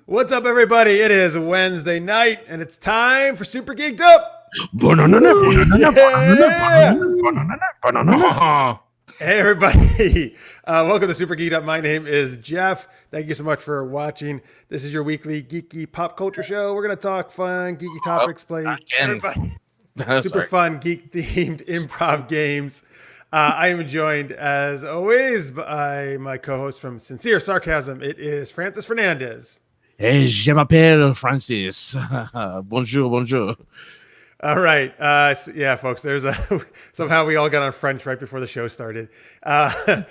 What's up, everybody? It is Wednesday night, and it's time for Super Geeked Up. Hey, everybody. Welcome to Super Geeked Up. My name is Jeff. Thank you so much for watching. This is your weekly geeky pop culture show. We're going to talk fun, geeky topics, play everybody super fun, geek-themed improv games. I am joined, as always, by my co-host from Sincere Sarcasm. It is Francis Fernandez. Hey, je m'appelle Francis. Bonjour, bonjour. All right. Yeah, folks, there's somehow we all got on French right before the show started. And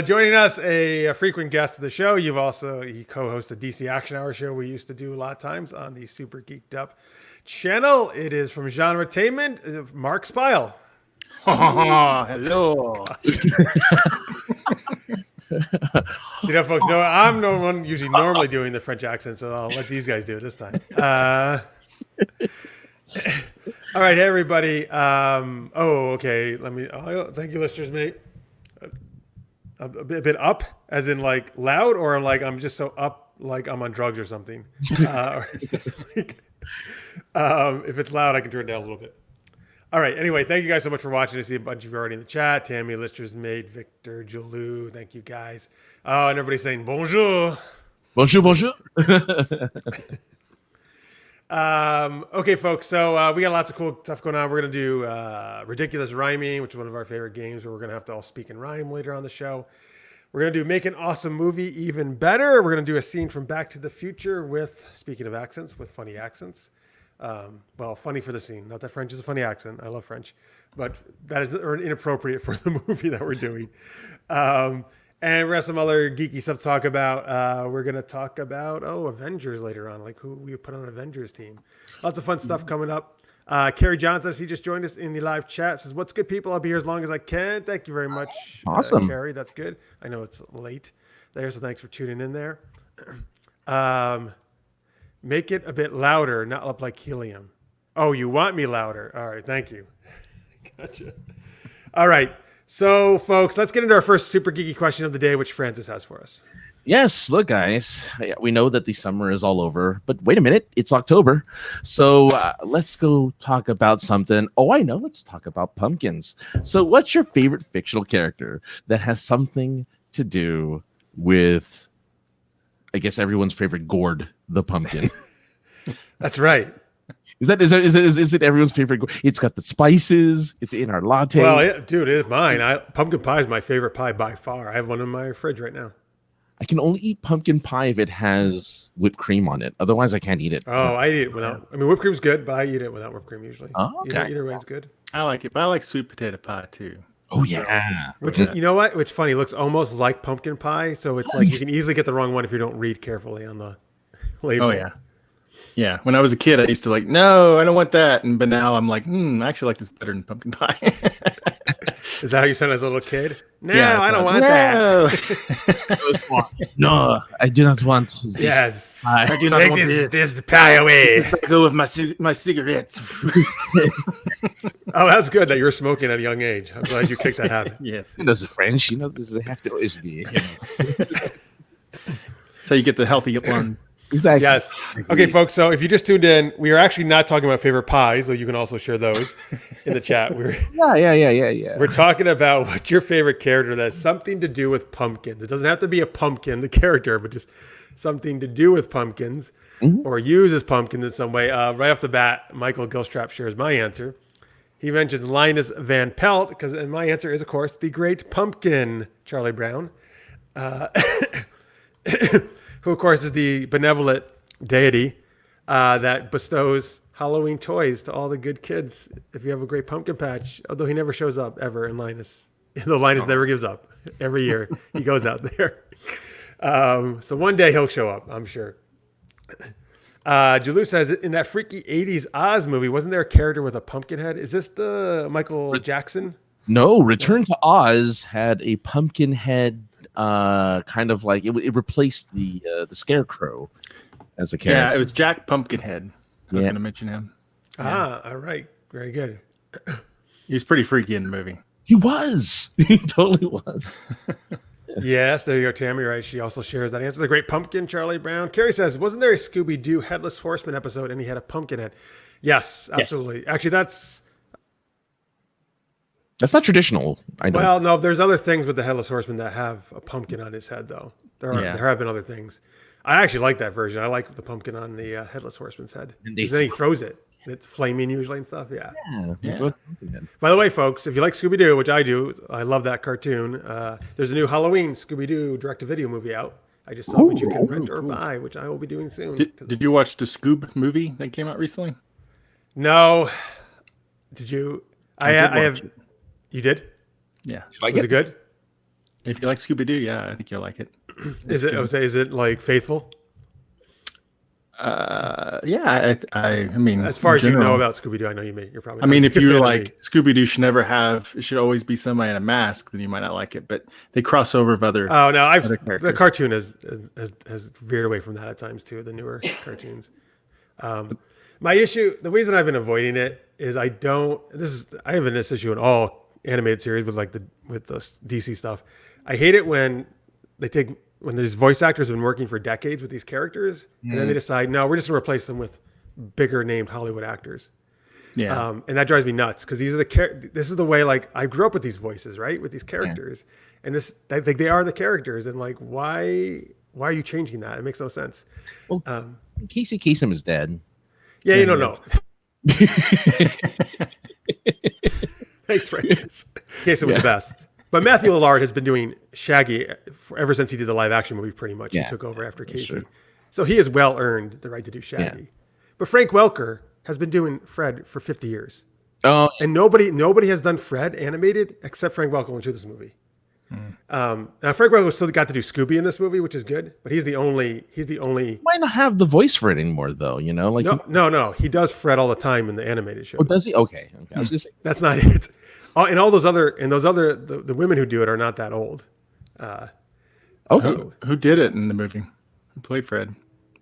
joining us, a frequent guest of the show. He co-hosts the DC Action Hour show we used to do a lot of times on the Super Geeked Up channel. It is from GenreTainment, Marx Pyle. Hello. See that, folks? No, I'm no one usually normally doing the French accent, so I'll let these guys do it this time. All right, everybody. Okay. Thank you, listeners, mate. A bit up, as in like loud, or like I'm just so up, like I'm on drugs or something. If it's loud, I can turn it down a little bit. All right. Anyway, thank you guys so much for watching. I see a bunch of you already in the chat. Tammy, listeners, mate, Victor, Jolu. Thank you guys. Oh, and everybody's saying bonjour. Bonjour, bonjour. Okay, folks. So we got lots of cool stuff going on. We're going to do ridiculous rhyming, which is one of our favorite games where we're going to have to all speak and rhyme later on the show. We're going to do Make an Awesome Movie Even Better. We're going to do a scene from Back to the Future with, speaking of accents, with funny accents. Well, funny for the scene. Not that French is a funny accent. I love French. But that is inappropriate for the movie that we're doing. And we're going to have some other geeky stuff to talk about. We're going to talk about, Avengers later on, like who we put on an Avengers team. Lots of fun stuff coming up. Carrie Johnson, he just joined us in the live chat, says, what's good, people? I'll be here as long as I can. Thank you very much. Awesome. Carrie, that's good. I know it's late there, so thanks for tuning in there. Make it a bit louder, not up like helium. Oh, you want me louder? All right, thank you. Gotcha. All right. So, folks, let's get into our first super geeky question of the day, which Francis has for us. Yes, look, guys, we know that the summer is all over, but wait a minute, it's October. So let's go talk about something. Oh, I know, let's talk about pumpkins. So what's your favorite fictional character that has something to do with, I guess, everyone's favorite gourd, the pumpkin? That's right. Is it everyone's favorite? It's got the spices. It's in our latte. Well, dude, it is mine. Pumpkin pie is my favorite pie by far. I have one in my fridge right now. I can only eat pumpkin pie if it has whipped cream on it. Otherwise, I can't eat it. Oh, I eat it without. I mean, whipped cream's good, but I eat it without whipped cream usually. Oh, okay. Either way is good. I like it, but I like sweet potato pie too. Oh yeah. Which you know what? It's funny. It looks almost like pumpkin pie, so it's like you can easily get the wrong one if you don't read carefully on the label. Oh yeah. Yeah, when I was a kid, I used to no, I don't want that. But now I'm like, I actually like this better than pumpkin pie. Is that how you sound as a little kid? No, yeah, I don't want that. No, I do not want this. Yes. I do not Take want this pie away. Go with my cigarettes. Oh, that's good that you're smoking at a young age. I'm glad you kicked that habit. Yes. Those are French. This is have to always be. So you get the healthy one. Exactly. Yes. Okay, folks. So if you just tuned in, we are actually not talking about favorite pies, though you can also share those in the chat. Yeah. We're talking about what's your favorite character that has something to do with pumpkins. It doesn't have to be a pumpkin, the character, but just something to do with pumpkins or uses pumpkins in some way. Right off the bat, Michael Gilstrap shares my answer. He mentions Linus Van Pelt, and my answer is, of course, the Great Pumpkin, Charlie Brown. Who, of course, is the benevolent deity that bestows Halloween toys to all the good kids if you have a great pumpkin patch, although he never shows up ever in Linus. Though Linus never gives up. Every year he goes out there. So one day he'll show up, I'm sure. Julu says, in that freaky 80s Oz movie, wasn't there a character with a pumpkin head? Is this the Michael Jackson? No, Return to Oz had a pumpkin head. Kind of like it replaced the Scarecrow as a character. Yeah, it was Jack Pumpkinhead. I was going to mention him. All right, very good. He was pretty freaky in the movie. He was. He totally was. Yes, there you go, Tammy. Right. She also shares that answer. The Great Pumpkin, Charlie Brown. Carrie says, wasn't there a Scooby-Doo Headless Horseman episode and he had a pumpkin head? Yes, absolutely. Yes. Actually, that's not traditional. I know. Well, no, there's other things with the Headless Horseman that have a pumpkin on his head, though. There have been other things. I actually like that version. I like the pumpkin on the Headless Horseman's head. Because then he throws it. And it's flaming usually and stuff. Yeah. By the way, folks, if you like Scooby-Doo, which I do, I love that cartoon. There's a new Halloween Scooby-Doo direct-to-video movie out. I just saw which you can rent or buy, which I will be doing soon. Did you watch the Scoob movie that came out recently? No. Did you? I have. It. You did? Yeah. Was it good? If you like Scooby-Doo, yeah, I think you'll like it. Is it like faithful? Yeah, I mean, as far as you know about Scooby-Doo, I know you're probably. I mean, if you're like Scooby-Doo should never have, it should always be somebody in a mask, then you might not like it. But they cross over with other. Oh no, the cartoon has veered away from that at times too. The newer cartoons. My issue, the reason I've been avoiding it is I have this issue in all animated series with the DC stuff. I hate it when these voice actors have been working for decades with these characters, and then they decide, no, we're just gonna replace them with bigger named Hollywood actors. Yeah, and that drives me nuts because this is the way I grew up with these voices, right, with these characters, and they are the characters, and why are you changing that? It makes no sense. Well, Casey Kasem is dead. Yeah, you don't know. Thanks, Francis. Kasem was the best. But Matthew Lillard has been doing Shaggy ever since he did the live action movie, pretty much. He took over after Casey. So he has well earned the right to do Shaggy. Yeah. But Frank Welker has been doing Fred for 50 years. Oh. And nobody has done Fred animated except Frank Welker into this movie. Now Frank Welker still got to do Scooby in this movie, which is good, but he's the only might not have the voice for it anymore though, No, he does Fred all the time in the animated shows. Oh, does he? Okay. I was just saying. That's not it. And all those other the women who do it are not that old. Who did it in the movie? Who played Fred?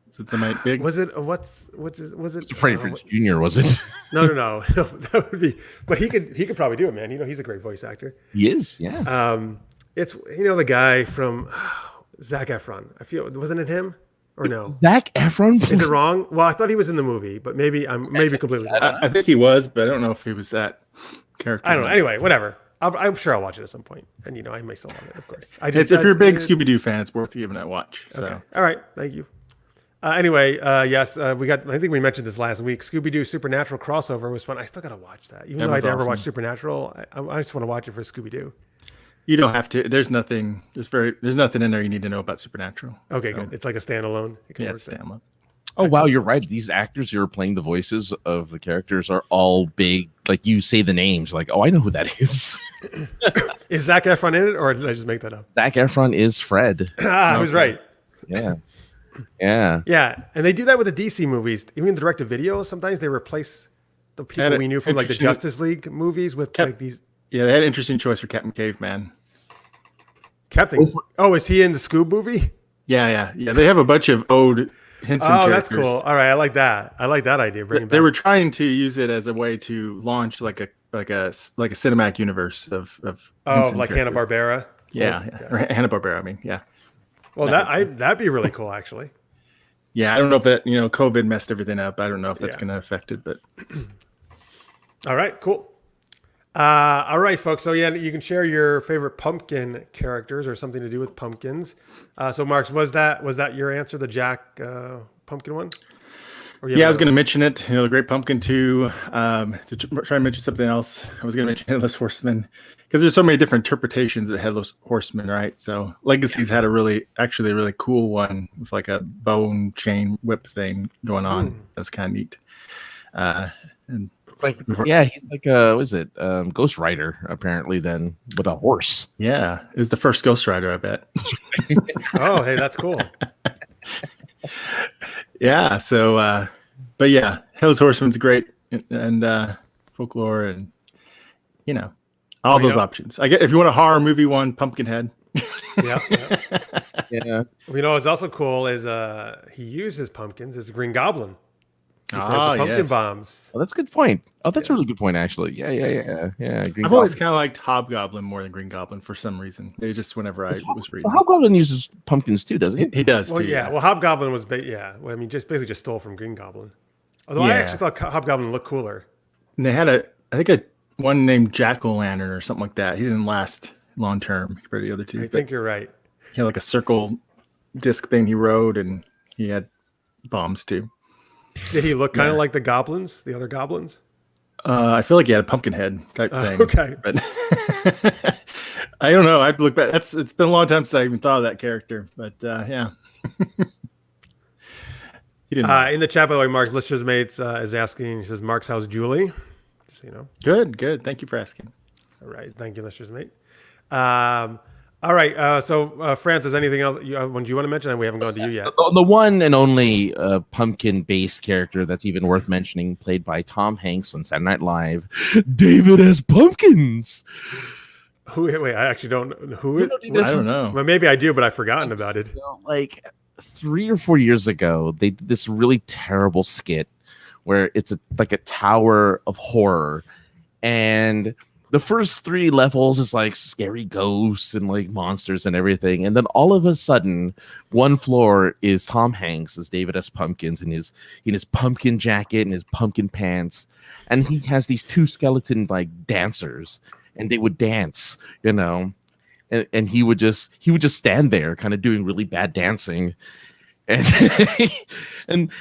Was it somebody big? Was it was it Freddie Prinze Jr. Was it? No. That would be. But he could probably do it, man. He's a great voice actor. He is, yeah. It's the guy from Zac Efron. I feel wasn't it him or no? Zac Efron? Is it wrong? Well, I thought he was in the movie, but maybe completely wrong. I think he was, but I don't know if he was that character. I don't know. Anyway, whatever. I'm sure I'll watch it at some point, and I may still love it, of course. If you're a big Scooby-Doo fan, it's worth giving it a watch. So. Okay. All right, thank you. Anyway, yes, we got. I think we mentioned this last week. Scooby-Doo Supernatural crossover was fun. I still gotta watch that, even though I never watched Supernatural. I just want to watch it for Scooby-Doo. You don't have to. There's nothing. There's nothing in there you need to know about Supernatural. Okay, good. It's like a standalone. It's standalone. Oh wow, you're right. These actors who are playing the voices of the characters are all big. Like you say the names, like, oh, I know who that is. Is Zac Efron in it, or did I just make that up? Zac Efron is Fred. I was right. Yeah. Yeah, and they do that with the DC movies. Even the direct-to-video, sometimes they replace the people we knew from the Justice League movies with these. Yeah, they had an interesting choice for Captain Caveman. Captain? Oh, is he in the Scoob movie? Yeah. They have a bunch of ode hints and characters. That's cool. All right, I like that. I like that idea. They were trying to use it as a way to launch like a cinematic universe of like Hanna-Barbera. Yeah. Hanna-Barbera. I mean, yeah. Well, that'd be really cool, actually. Yeah, I don't know if that COVID messed everything up. I don't know if that's going to affect it, but. All right, cool. All right, folks. So yeah, you can share your favorite pumpkin characters or something to do with pumpkins. So Marx, was that your answer, the Jack pumpkin one? Yeah, I was going to mention it. The Great Pumpkin 2. To try and mention something else, I was going to mention Headless Horseman because there's so many different interpretations of Headless Horseman, right? So Legacy's had a really cool one with like a bone chain whip thing going on. That's kind of neat. And he's like a Ghost Rider apparently then with a horse. Yeah, it was the first Ghost Rider, I bet. Oh, hey, that's cool. Yeah, so but yeah, Headless Horseman's great and folklore and all those options. I get if you want a horror movie one, Pumpkinhead. Yeah. Yeah. What's also cool is he uses pumpkins as a Green Goblin. He throws the pumpkin yes. bombs. Oh, that's a good point. Oh, that's a really good point, actually. Yeah. Green I've always Goblin. kind of liked Hobgoblin more than Green Goblin for some reason. It was just whenever I was reading. Hobgoblin uses pumpkins too, doesn't he? He does Well, too. yeah. Well, Hobgoblin was, well, I mean, basically just stole from Green Goblin. Although I Yeah. actually thought Hobgoblin looked cooler. And they had I think one named Jack-O-Lantern or something like that. He didn't last long term compared to the other two. I think you're right. He had like a circle disc thing he rode, and he had bombs too. Did he look kind of like the goblins, the other goblins? I feel like he had a pumpkin head type thing. Okay. But I don't know. I'd look back. It's been a long time since I even thought of that character. But yeah. He didn't. In the chat, by the way, Mark's listeners mates is asking. He says, "Mark's, how's Julie?" Just so you know. Good. Thank you for asking. All right, thank you, listeners mate. All right, so Francis, anything else do you want to mention? We haven't gone to you yet. The one and only pumpkin-based character that's even worth mentioning, played by Tom Hanks on Saturday Night Live, David S. Pumpkins. Wait, I actually don't know who it. I don't know. Well, maybe I do, but I've forgotten about it. Like 3 or 4 years ago, they did this really terrible skit where it's like a tower of horror, and the first 3 levels is like scary ghosts and like monsters and everything, and then all of a sudden, one floor is Tom Hanks as David S. Pumpkins in his pumpkin jacket and his pumpkin pants, and he has these 2 skeleton like dancers, and they would dance, you know. And he would just stand there, kind of doing really bad dancing, and and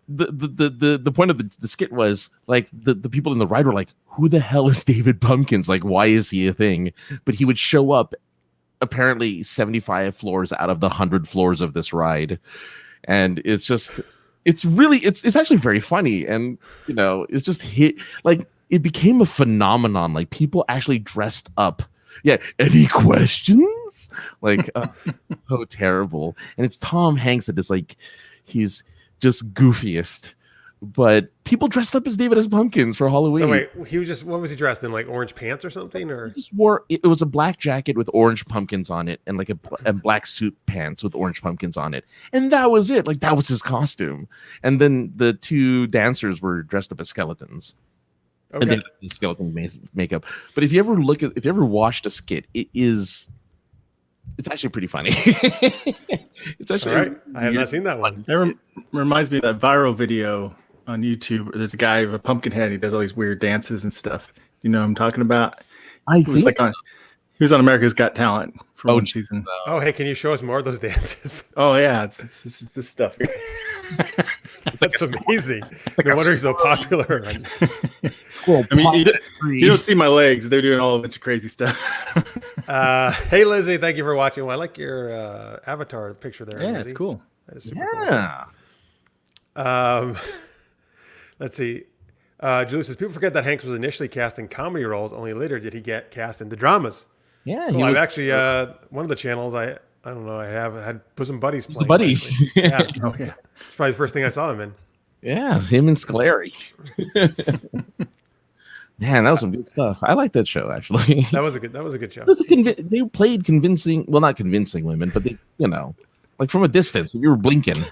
the point of the skit was like the people in the ride were like, who the hell is David Pumpkins? Like, why is he a thing? But he would show up apparently 75 floors out of the 100 floors of this ride, and it's actually very funny, and you know, it's just it became a phenomenon. Like, people actually dressed up. Yeah. Any questions? Like, oh, terrible. And it's Tom Hanks that is like, he's just goofiest. But people dressed up as David as Pumpkins for Halloween. So wait, what was he dressed in? Like orange pants or something? Or he just wore, it was a black jacket with orange pumpkins on it, and like a black suit pants with orange pumpkins on it. And that was it. Like, that was his costume. And then the 2 dancers were dressed up as skeletons. okay. And they had the skeleton makeup. But if you ever watched a skit, it's actually pretty funny. It's actually all right. I have not seen that one. That reminds me of that viral video on YouTube. There's a guy with a pumpkin head. He does all these weird dances and stuff. Do you know what I'm talking about? He was on America's Got Talent for one season. Oh, hey, can you show us more of those dances? Oh yeah, it's this stuff. That's amazing. No wonder he's so popular. Well, I mean, you don't see my legs. They're doing all a bunch of crazy stuff. Hey, Lizzie, thank you for watching. Well, I like your avatar picture there. Yeah, Lizzie. it's cool. That is super Yeah. cool. Let's see. Julie says, people forget that Hanks was initially cast in comedy roles. Only later did he get cast into dramas. Yeah. Cool. I've actually, one of the channels, I don't know, I have had Bosom Buddies playing. Buddies. Yeah. Oh yeah. It's probably the first thing I saw him in. Yeah, him and Scolari. Man, that was some good stuff. I like that show, actually. That was a good show. It was they played convincing, well, not convincing women, but they, you know, like from a distance, if you were blinking.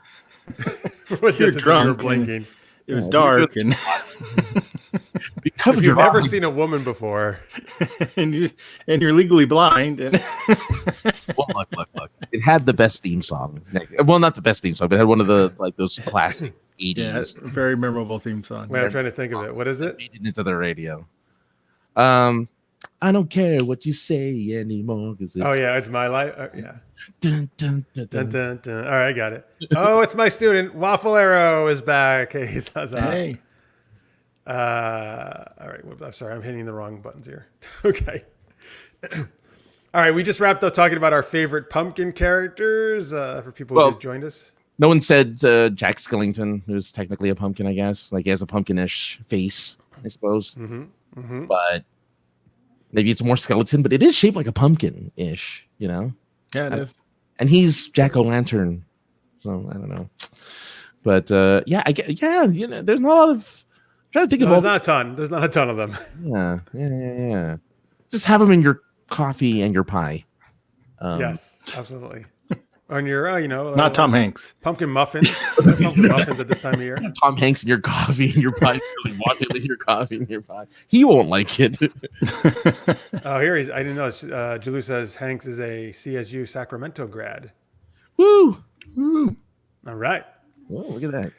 What You're distance drunk you were blinking. It was dark, and You covered If your you've never eyes. seen a woman before, and you're legally blind. And Well, look. It had the best theme song. Well, not the best theme song, but it had one of the, like, those classic 80s. yeah, it's a very memorable theme song. wait, I'm trying to think of it. What is it? Made it into the radio. I don't care what you say anymore. Oh yeah, it's my life. Yeah. Dun, dun, dun, Dun, dun. dun, dun. All right, I got it. Oh, it's my student. Waffle Arrow is back. Hey, Zaza. Hey, All right. I'm sorry. I'm hitting the wrong buttons here. Okay. All right. We just wrapped up talking about our favorite pumpkin characters for people who just joined us. No one said Jack Skellington, who's technically a pumpkin, I guess. Like, he has a pumpkinish face, I suppose. But maybe it's more skeleton, but it is shaped like a pumpkin-ish, you know? yeah, it is. And he's Jack-o'-lantern, so I don't know. But yeah, you know, there's not a lot of. I'm trying to think No, of there's all. not a ton. There's not a ton of them. Yeah. Just have them in your coffee and your pie. Yes, absolutely. on your, Not Tom Hanks. pumpkin muffins. Pumpkin muffins at this time of year. Tom Hanks in your coffee in your pie. Really walking with your coffee in your pie. He won't like it. Oh, here he's. I didn't know. Jalu says Hanks is a CSU Sacramento grad. Woo! Woo. All right. Oh, look at that.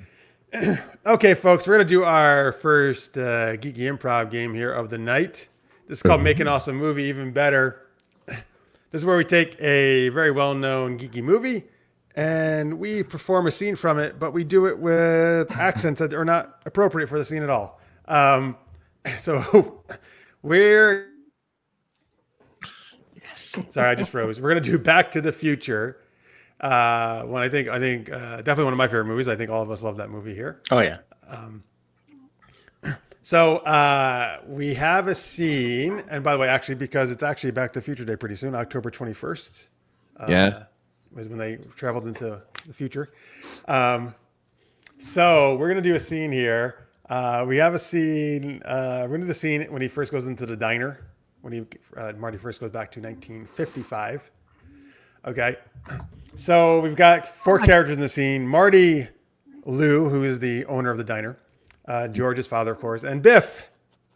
Okay, folks, we're going to do our first geeky improv game here of the night. This is called Make an Awesome Movie Even Better. This is where we take a very well-known geeky movie and we perform a scene from it, but we do it with accents that are not appropriate for the scene at all. So we're... Yes. Sorry, I just froze. We're going to do Back to the Future. I think definitely one of my favorite movies. I think all of us love that movie here. Oh yeah. So we have a scene, and by the way, actually, because it's actually Back to the Future Day pretty soon, October 21st. Was when they traveled into the future. So we're gonna do a scene here. We have a scene. We're gonna do the scene when he first goes into the diner. When Marty first goes back to 1955. Okay. So we've got 4 characters in the scene. Marty, Lou, who is the owner of the diner. George's father, of course. And Biff,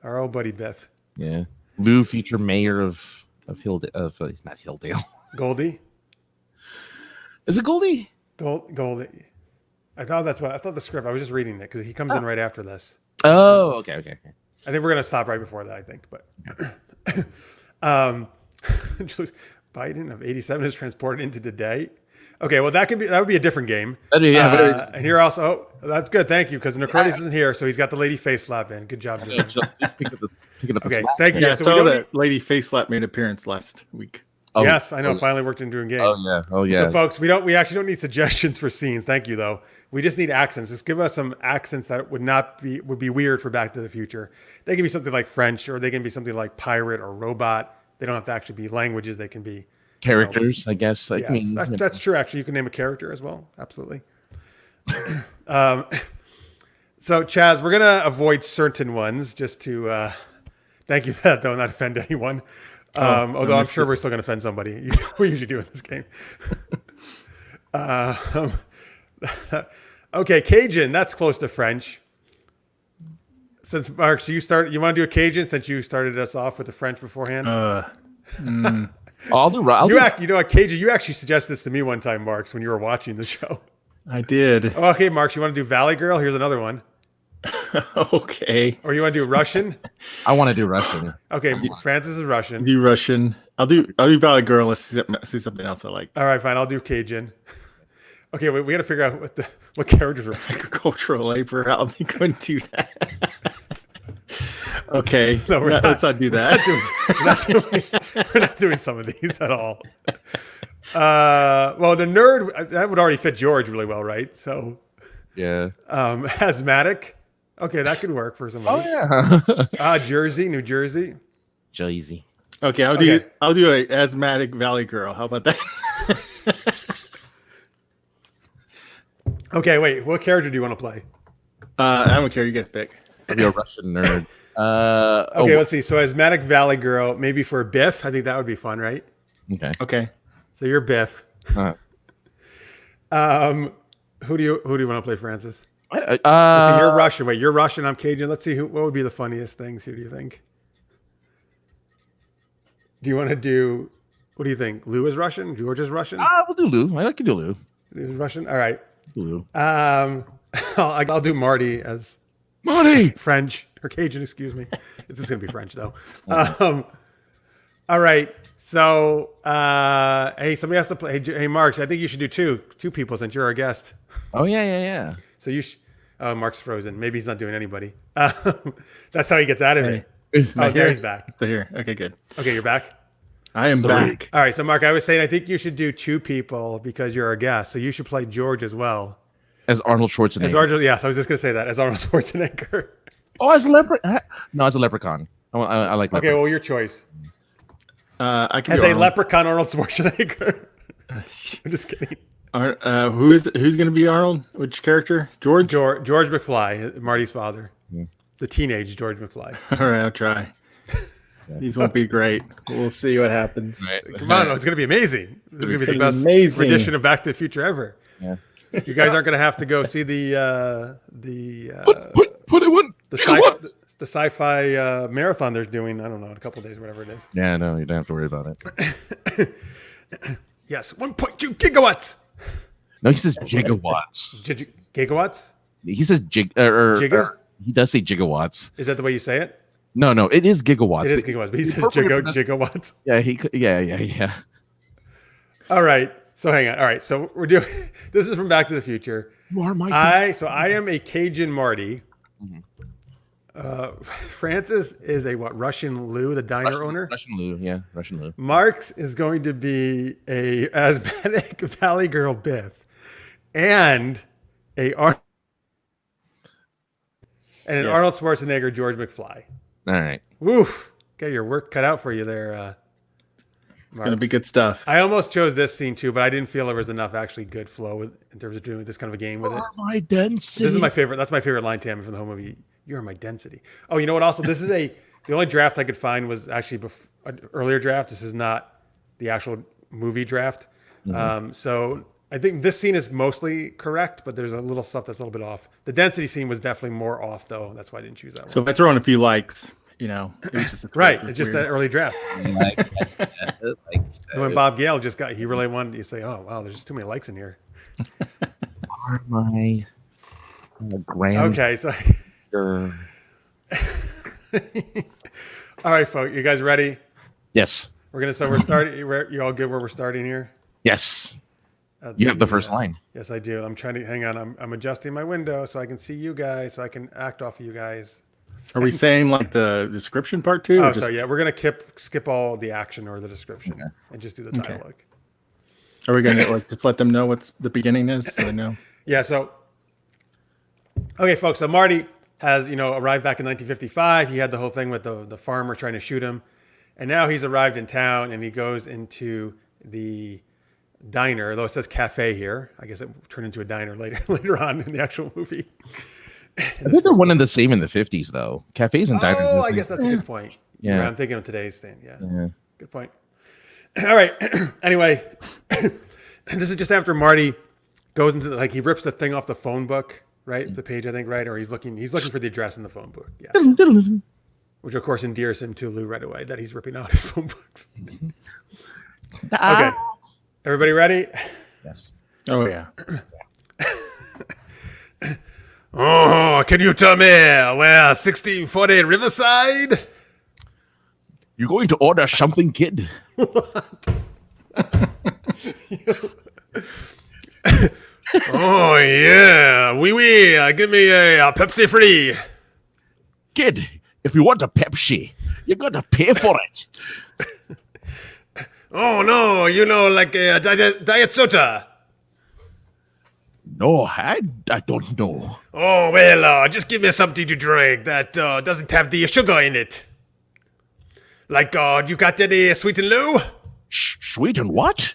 our old buddy Biff. Yeah. Lou, future mayor of Hilldale. Not Hilldale. Goldie. Is it Goldie? Goldie. I thought the script. I was just reading it because he comes in right after this. Oh, okay. I think we're going to stop right before that, I think. But Biden of 87 is transported into today. Okay, well that would be a different game. And here also, that's good. Thank you, because Necrotis isn't here, so he's got the lady face slap in. Good job, Jim. Picking up Okay, thank you. Yeah, So so that lady face slap made an appearance last week. Oh, yes, I know. Finally worked into a game. Oh yeah. So, folks, we actually don't need suggestions for scenes. Thank you, though. We just need accents. Just give us some accents that would be weird for Back to the Future. They can be something like French, or they can be something like pirate or robot. They don't have to actually be languages. They can be characters, I guess. Yes, that's true. Actually, you can name a character as well. Absolutely. So, Chaz, we're gonna avoid certain ones just to thank you for that, though, not offend anyone. Although I'm sure we're still gonna offend somebody. We usually do in this game. Okay, Cajun. That's close to French. Since Mark, you want to do a Cajun since you started us off with the French beforehand. I'll do right. You know what, Cajun? You actually suggested this to me one time, Marks, when you were watching the show. I did. Oh, okay, Marks, you want to do Valley Girl? Here's another one. Okay. Or you want to do Russian? I want to do Russian. Okay, Francis is Russian. Do Russian. I'll do Valley Girl. Let's see something else I like. All right, fine. I'll do Cajun. Okay, we got to figure out what characters we're agricultural labor. I'll be going to do that. Okay, no, let's not do that. We're not doing some of these at all. Well, the nerd, that would already fit George really well, right? So, yeah. Asthmatic. Okay, that could work for somebody. Oh yeah. Jersey, New Jersey. Jersey. Okay, I'll do a asthmatic Valley Girl. How about that? Okay, wait. What character do you want to play? I don't care. You get to pick. I'll be a Russian nerd. Okay, let's see. So asthmatic Valley Girl, maybe for Biff. I think that would be fun, right? Okay. So you're Biff. Who do you want to play, Francis? Let's see, you're Russian. Wait, you're Russian. I'm Cajun. Let's see what would be the funniest things here. Do you think? Do you want to do? What do you think? Lou is Russian. George is Russian. We'll do Lou. I like to do Lou. Lou is Russian. All right. Lou. I'll do Marty as French or Cajun. Excuse me. It's just gonna be French though. All right. So, hey, somebody has to play. Hey, Marks, I think you should do two people since you're our guest. Oh yeah. So Mark's frozen. Maybe he's not doing anybody. That's how he gets out of it. Oh, there he's back. So here. Okay, good. Okay, you're back. I am back. All right. So, Mark, I was saying I think you should do 2 people because you're our guest. So you should play George as well. As Arnold Schwarzenegger. Yes, I was just gonna say that as Arnold Schwarzenegger. Oh, as a leprechaun. No, as a leprechaun. I like. Okay, well, your choice. I can as do a leprechaun, Arnold Schwarzenegger. I'm just kidding. Who's going to be Arnold? Which character? George McFly, Marty's father. The teenage George McFly. All right, I'll try. These won't be great. We'll see what happens. Right. Come on, it's going to be amazing. This is going to be the gonna best be amazing. rendition of Back to the Future ever. Yeah. You guys aren't going to have to go see the sci-fi marathon they're doing. I don't know, in a couple of days, whatever it is. Yeah, no, you don't have to worry about it. Yes, 1.2 gigawatts. No, he says gigawatts. Gigawatts? He says Giga? He does say gigawatts. Is that the way you say it? No, it is gigawatts. It is gigawatts, but he says gigawatts. Yeah. All right. So hang on. All right. So we're doing. This is from Back to the Future. You are my. I am a Cajun Marty. Mm-hmm. Francis is a Russian Lou, the diner owner. Russian Lou. Marx is going to be a asthmatic Valley Girl Biff, and an Arnold Schwarzenegger George McFly. All right. Woof. Got your work cut out for you there. It's going to be good stuff. I almost chose this scene too, but I didn't feel there was enough actually good flow in terms of doing this kind of a game with it. My density. This is my favorite. That's my favorite line, Tammy, from the whole movie. You're my density. Oh, you know what? Also, this is the only draft I could find was actually an earlier draft. This is not the actual movie draft. Mm-hmm. So I think this scene is mostly correct, but there's a little stuff that's a little bit off. The density scene was definitely more off, though. That's why I didn't choose that one. So if I throw in a few likes, it was just right. It's just that early draft. And When Bob Gale he really wanted to say, oh, wow, there's just too many likes in here. Are my grand. Okay, so. All right, folks, you guys ready? Yes. We're starting. You all good where we're starting here? Yes. You have the first line. Yes, I do. I'm trying to hang on. I'm adjusting my window so I can see you guys, so I can act off of you guys. Are we saying like the description part too? Oh, sorry. Yeah, we're gonna skip all the action or the description and just do the dialogue. Okay. Are we gonna just let them know what the beginning is so they know? Yeah. So, okay, folks. So Marty has arrived back in 1955. He had the whole thing with the farmer trying to shoot him, and now he's arrived in town and he goes into the diner. Though it says cafe here, I guess it turned into a diner later on in the actual movie. I think they're one and the same in the 50s, though. Cafes and diners. Oh, I guess that's a good point. Yeah. I'm thinking of today's thing. Yeah. Good point. All right. Anyway, this is just after Marty goes into he rips the thing off the phone book, right? The page, I think, right? Or he's looking for the address in the phone book. Yeah. Which of course endears him to Lou right away that he's ripping out his phone books. Okay. Everybody ready? Yes. Oh yeah. Oh, can you tell me where 1640 Riverside? You're going to order something, kid? Oh, yeah. Oui. Give me a Pepsi free. Kid, if you want a Pepsi, you got to pay for it. Oh, no. Like a diet soda. No, I don't know. Oh, well, just give me something to drink that doesn't have the sugar in it. Like, you got any Sweet and Lou? Sweet and what?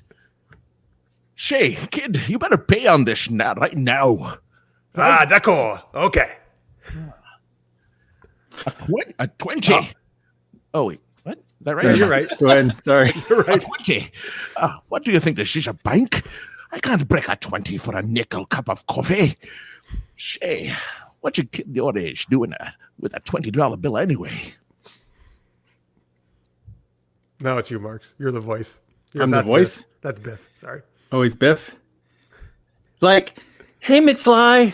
Say, kid, you better pay on this right now. Ah, d'accord. Okay. A 20. Oh, wait. What? Is that right? Yeah, you're right. Go ahead. Sorry. You're right. 20. What do you think? This is a bank? I can't break a 20 for a nickel cup of coffee. Say, what you kid your age doing with a $20 bill anyway? No, it's you, Marks. You're the voice. I'm the voice? Biff. That's Biff. Sorry. Oh, he's Biff? Like, hey, McFly.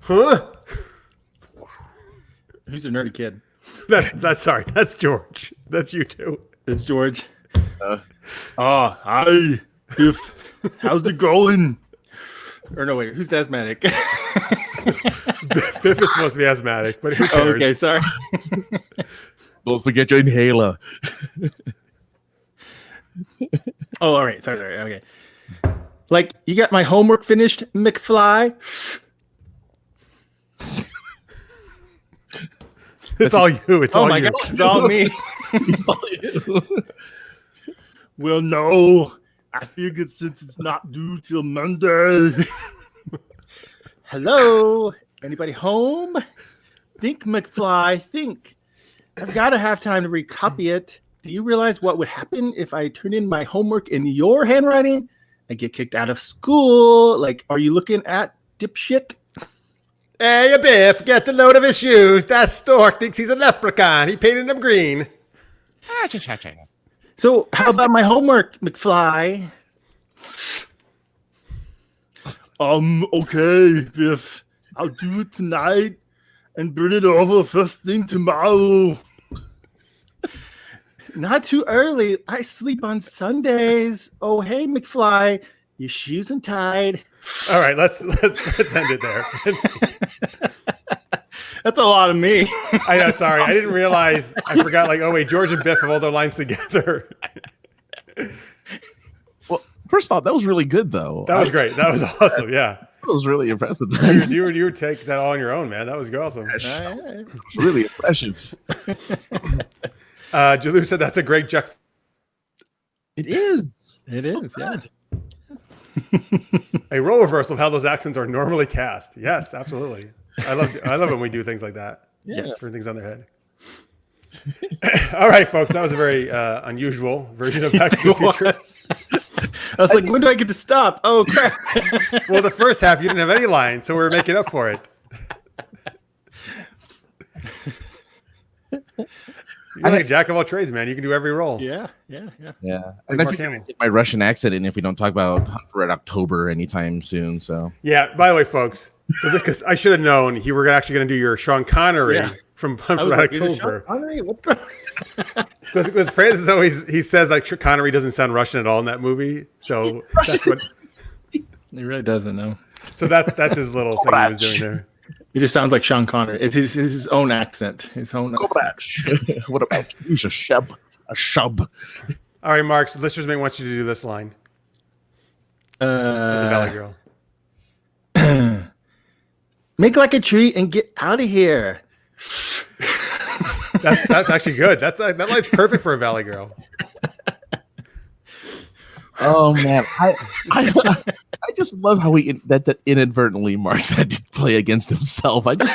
Huh? Who's the nerdy kid? That's sorry. That's George. That's you too. It's George. Hi. Biff. How's it going? Or no, wait. Who's asthmatic? Biff is supposed to be asthmatic, but who cares? Okay, sorry. Don't forget your inhaler. Oh, all right. Sorry. Okay. Like, you got my homework finished, McFly? It's all you. It's all my you. gosh, it's all me. It's all you. Well, no. I figured since it's not due till Monday. Hello? Anybody home? Think, McFly, think. I've got to have time to recopy it. Do you realize what would happen if I turn in my homework in your handwriting? I get kicked out of school. Like, are you looking at dipshit? Hey, Biff, get the load of his shoes. That stork thinks he's a leprechaun. He painted them green. So, how about my homework, McFly? Okay, Biff. I'll do it tonight and bring it over first thing tomorrow. Not too early. I sleep on Sundays. Oh, hey, McFly. Your shoes untied. All right, let's end it there. That's a lot of me. I know, sorry. I didn't realize. I forgot, like, oh, wait, George and Biff have all their lines together. Well, first off, that was really good, though. That was great. That was awesome. Yeah. That was really impressive. You would take that all on your own, man. That was awesome. Really impressive. Jalou said that's a great juxtaposition. It is. It So is, good. A role reversal of how those accents are normally cast. Yes, absolutely. I love when we do things like that. Yes. Turn things on their head. All right, folks. That was a very unusual version of Back to the Future. I was like, when do I get to stop? Oh, crap. Well, the first half you didn't have any lines, so we were making up for it. You're like a jack of all trades, man. You can do every role. Yeah. Yeah. Like And I Mark think I Hamill. get my Russian accent in if we don't talk about Red October anytime soon. So Yeah. By the way, folks, so because I should have known you were actually going to do your Sean Connery from Hunt I for was Red like, is it October. Sean Connery? What's going on? Because Francis always he says like Connery doesn't sound Russian at all in that movie, so that's what. He really doesn't know. So that's his little thing he was doing there. He just sounds like Sean Connery. It's his own accent. His own. what about he's a shub? A shub. All right, Mark. Listeners may want you to do this line as a Valley Girl. Make like a tree and get out of here. That's actually good. That line's perfect for a Valley Girl. Oh man, I just love how that inadvertently Marx had to play against himself. I don't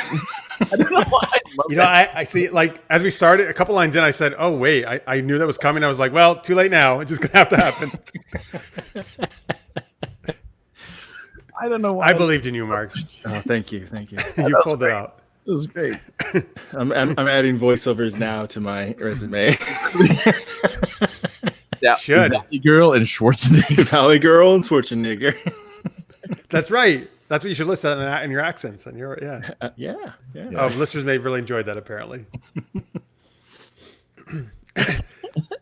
know why. I love I see. Like as we started, a couple lines in, I said, "Oh wait, I knew that was coming." I was like, "Well, too late now. It's just gonna have to happen." I don't know why. I believed in you, Marx. Oh, thank you. You pulled it out. It was great. I'm adding voiceovers now to my resume. Yeah, Should. Valley Girl and Schwarzenegger. Valley Girl and Schwarzenegger. That's right. That's what you should list that in your accents. And your Yeah. Listeners may have really enjoyed that apparently.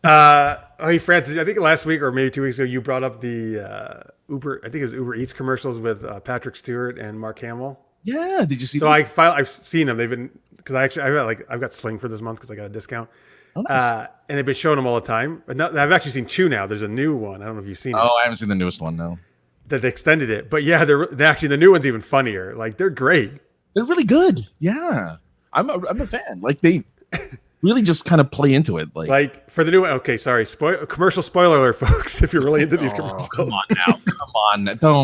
Hey Francis, I think last week or maybe 2 weeks ago you brought up the Uber. I think it was Uber Eats commercials with Patrick Stewart and Mark Hamill. Yeah, did you see? So I've seen them. They've been because I've got Sling for this month because I got a discount. Oh, nice. And they've been showing them all the time. But I've actually seen two now. There's a new one. I don't know if you've seen it. I haven't seen the newest one. No, That they extended it. But yeah, they're actually the new one's even funnier. Like they're great. they're really good. Yeah, I'm a fan. Like they really just kind of play into it. Like for the new one. Okay, sorry. Commercial spoiler alert, folks. If you're really into these commercials, come on now,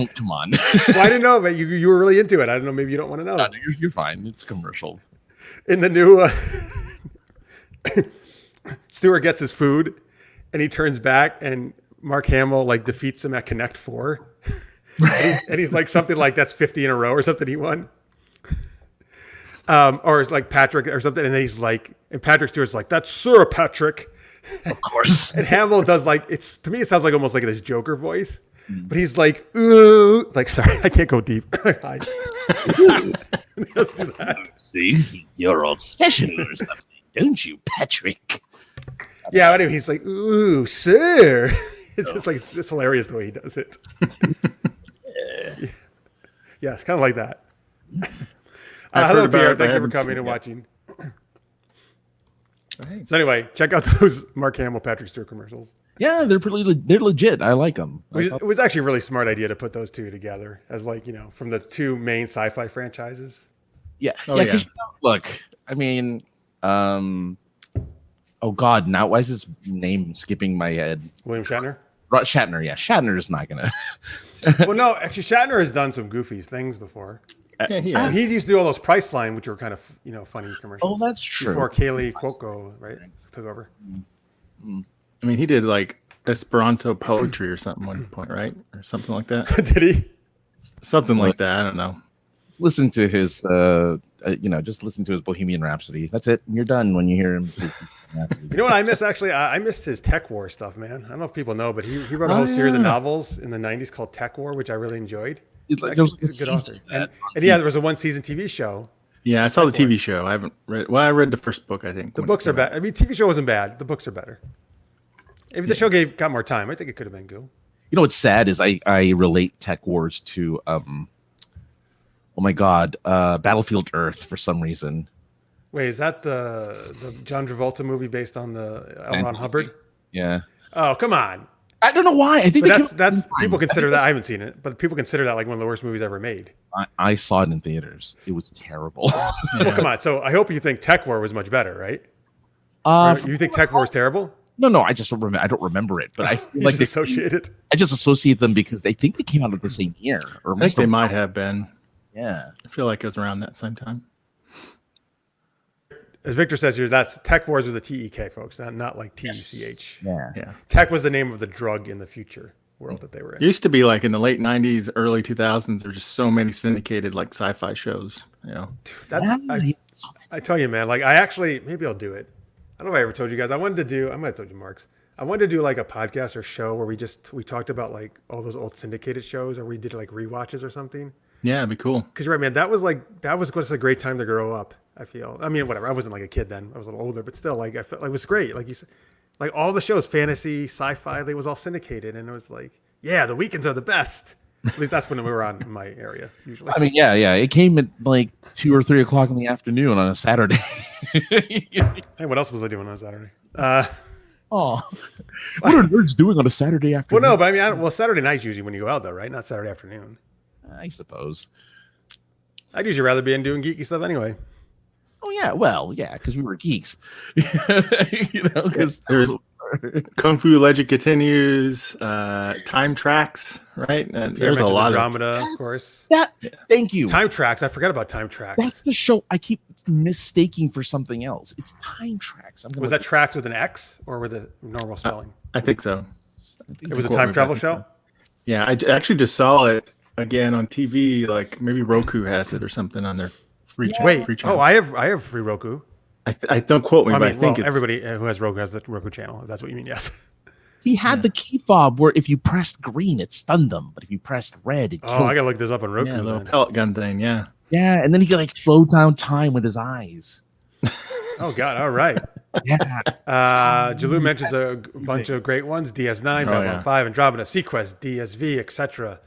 come on. Well, I didn't know, but you were really into it. I don't know. Maybe you don't want to know. No, you're fine. It's commercial. In the new, Stewart gets his food, and he turns back, and Mark Hamill like defeats him at Connect 4, and he's like something like that's 50 in a row or something he won, or it's like Patrick or something, and then he's like, and Patrick Stewart's like that's Sir Patrick, Of course. and Hamill does like it sounds like almost like this Joker voice, but he's like ooh, like sorry, I can't go deep. Hi. Do that. See, you're all special or something, don't you, Patrick? Yeah, anyway, he's like, ooh, sir. It's just like, it's just hilarious the way he does it. Yeah, it's kind of like that. Hello, Pierre. Thank you for coming and watching. Right. So anyway, check out those Mark Hamill, Patrick Stewart commercials. Yeah, they're legit. I like them. It was actually a really smart idea to put those two together as like, from the two main sci-fi franchises. Yeah. Oh, yeah. 'Cause, look, I mean, oh God, now why is his name skipping my head? William Shatner? Shatner. Yeah, Shatner is not gonna. Well, no, actually, Shatner has done some goofy things before. Yeah, he And is. he used to do all those Priceline, which were kind of funny commercials. Oh, that's true. Before Kaylee Cuoco, right, took over. I mean, he did like Esperanto poetry or something one point, right? Or something like that. Did he? Something like that. I don't know. Listen to his, just listen to his Bohemian Rhapsody. That's it. You're done when you hear him. Say Rhapsody. You know what I miss? Actually, I missed his Tech War stuff, man. I don't know if people know, but he wrote a whole series of novels in the '90s called Tech War, which I really enjoyed. It's like, Actually, there's he's a good author. season of that And yeah, there was a one-season TV show. Yeah, I saw the TV show. I haven't read. Well, I read the first book. I think The books are bad. I mean, TV show wasn't bad. The books are better. If the show got more time, I think it could have been good. You know what's sad is I relate Tech Wars to oh my god, Battlefield Earth for some reason. Wait, is that the John Travolta movie based on the L. Ron Hubbard? Yeah. Oh, come on. I don't know why. I think But that's people consider that. I haven't seen it, but people consider that like one of the worst movies ever made. I saw it in theaters. It was terrible. Well, come on. So I hope you think Tech War was much better, right? You think Tech War is terrible? No. I just don't remember. I don't remember it, but I feel like they associate it. I just associate them because they think they came out at the same year, or I think they might have been. Yeah. I feel like it was around that same time. As Victor says here, that's Tech Wars with a TEK, folks, not like TECH. Yeah. Tech was the name of the drug in the future world that they were in. It used to be like in the late '90s, early 2000s. There were just so many syndicated like sci-fi shows. I tell you, man. Like maybe I'll do it. I don't know if I ever told you guys. I might have told you, Marx. I wanted to do like a podcast or show where we talked about like all those old syndicated shows, or we did like rewatches or something. Yeah, it'd be cool. Because you're right, man. That was just a great time to grow up. I feel. I mean, whatever. I wasn't like a kid then. I was a little older, but still, like I felt like it was great. Like you said, like all the shows, fantasy, sci-fi, they was all syndicated, and it was like, yeah, the weekends are the best. At least that's when we were on in my area usually. I mean, yeah. It came at like 2 or 3 o'clock in the afternoon on a Saturday. Hey, what else was I doing on Saturday? Oh, what are nerds doing on a Saturday afternoon? Well, no, but I mean, Saturday night's usually when you go out, though, right? Not Saturday afternoon. I suppose. I'd usually rather be in doing geeky stuff anyway. Oh yeah, well, yeah, because we were geeks. Because there's Kung Fu Legend Continues, Time Tracks, right? And there's a lot Andromeda, of course. Thank you. Time Tracks. I forgot about Time Tracks. That's the show I keep mistaking for something else. It's Time Tracks. Was that Tracks with an X or with a normal spelling? I think so. It was a time travel show? So. Yeah, I actually just saw it again on TV. Like maybe Roku has it or something on their free channel. Oh, I have free Roku. I don't quote me, but I think it's... everybody who has Roku has the Roku channel. If that's what you mean, yes. He had the key fob where if you pressed green, it stunned them, but if you pressed red, it killed I gotta look this up on Roku. Yeah, a little pellet gun thing. Yeah. Yeah, and then he could like slow down time with his eyes. Oh God! All right. Yeah. Jalou mentions a bunch of great ones: DS9, Babylon 5, Andromeda, Sequest, DSV, etc.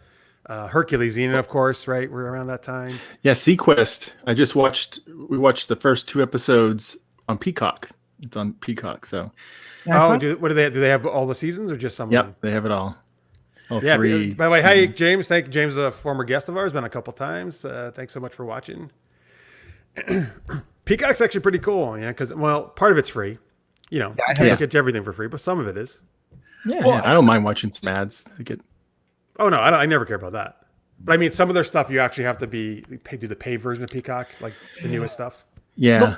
Hercules, Xenon, of course, right? We're around that time. Yeah, Sequest. We watched the first 2 episodes on Peacock. It's on Peacock, so. Do they have all the seasons or just some? Yep, of them? they have it all. All 3. By the way, hi James. Thank you, James, a former guest of ours, been a couple times. Thanks so much for watching. Peacock's actually pretty cool, because part of it's free. You get everything for free, but some of it is. Yeah, I don't mind watching some ads. Oh no, I never care about that. But I mean, some of their stuff you actually have to do the paid version of Peacock, like the newest stuff. Yeah.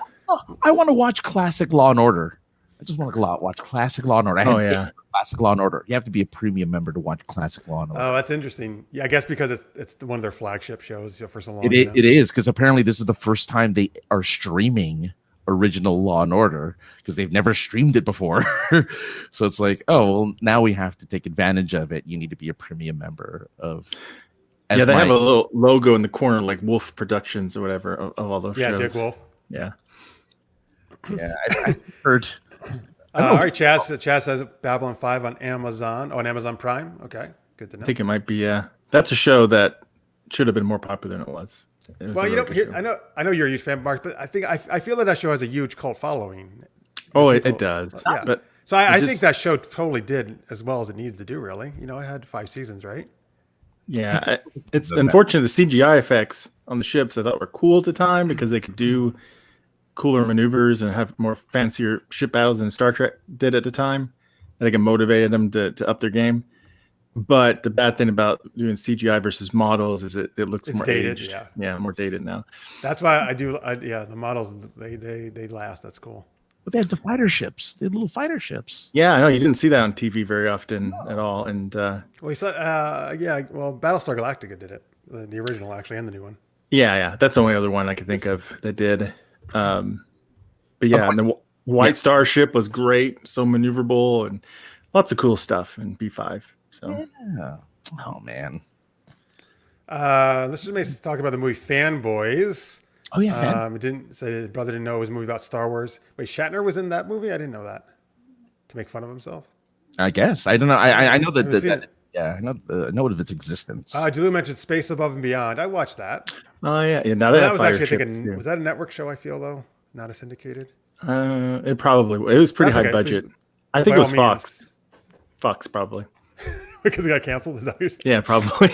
I want to watch classic Law and Order. I just want to watch classic Law and Order. Classic Law and Order. You have to be a premium member to watch classic Law and Order. Oh, that's interesting. Yeah, I guess because it's one of their flagship shows for so long. It is because apparently this is the first time they are streaming original Law and Order because they've never streamed it before. So it's like, now we have to take advantage of it. You need to be a premium member of. They have a little logo in the corner like Wolf Productions or whatever of all those shows. Yeah, Dick Wolf. Yeah. Yeah, I heard. All right, Chaz says Babylon 5 on Amazon. On Amazon Prime. Okay, good to know. I think it might be. That's a show that should have been more popular than it was. I know you're a huge fan, Mark, but I feel that show has a huge cult following. Oh, it does. Yeah. But so I think that show totally did as well as it needed to do. Really, it had 5 seasons, right? Yeah, it's unfortunate. The CGI effects on the ships I thought were cool at the time because they could do cooler maneuvers and have more fancier ship battles than Star Trek did at the time. I think it motivated them to up their game. But the bad thing about doing CGI versus models is it looks It's more dated, aged. yeah. Yeah, more dated now. That's why yeah, the models they last. That's cool. But they had the fighter ships. They had little fighter ships. Yeah, I know you didn't see that on TV very often at all. And Well, he said, yeah. Well, Battlestar Galactica did it, the original actually, and the new one. yeah, that's the only other one I could think of that did. But yeah, and the White Star ship was great, so maneuverable, and lots of cool stuff in B5. So Yeah. Oh man. Let's just talk about the movie Fanboys. Oh yeah. It didn't say his brother didn't know it was a movie about Star Wars. Wait, Shatner was in that movie? I didn't know that. To make fun of himself. I guess I don't know. I know Haven't seen that it. yeah. I know of its existence. Julie mentioned Space Above and Beyond. I watched that. oh yeah. Now they That have was fire actually ships thinking, too. was that a network show? I feel though, not a syndicated. It was pretty That's high okay. budget. I By think it was all Fox. means. Fox probably. Because it got canceled. Is that what you're saying? Yeah, probably.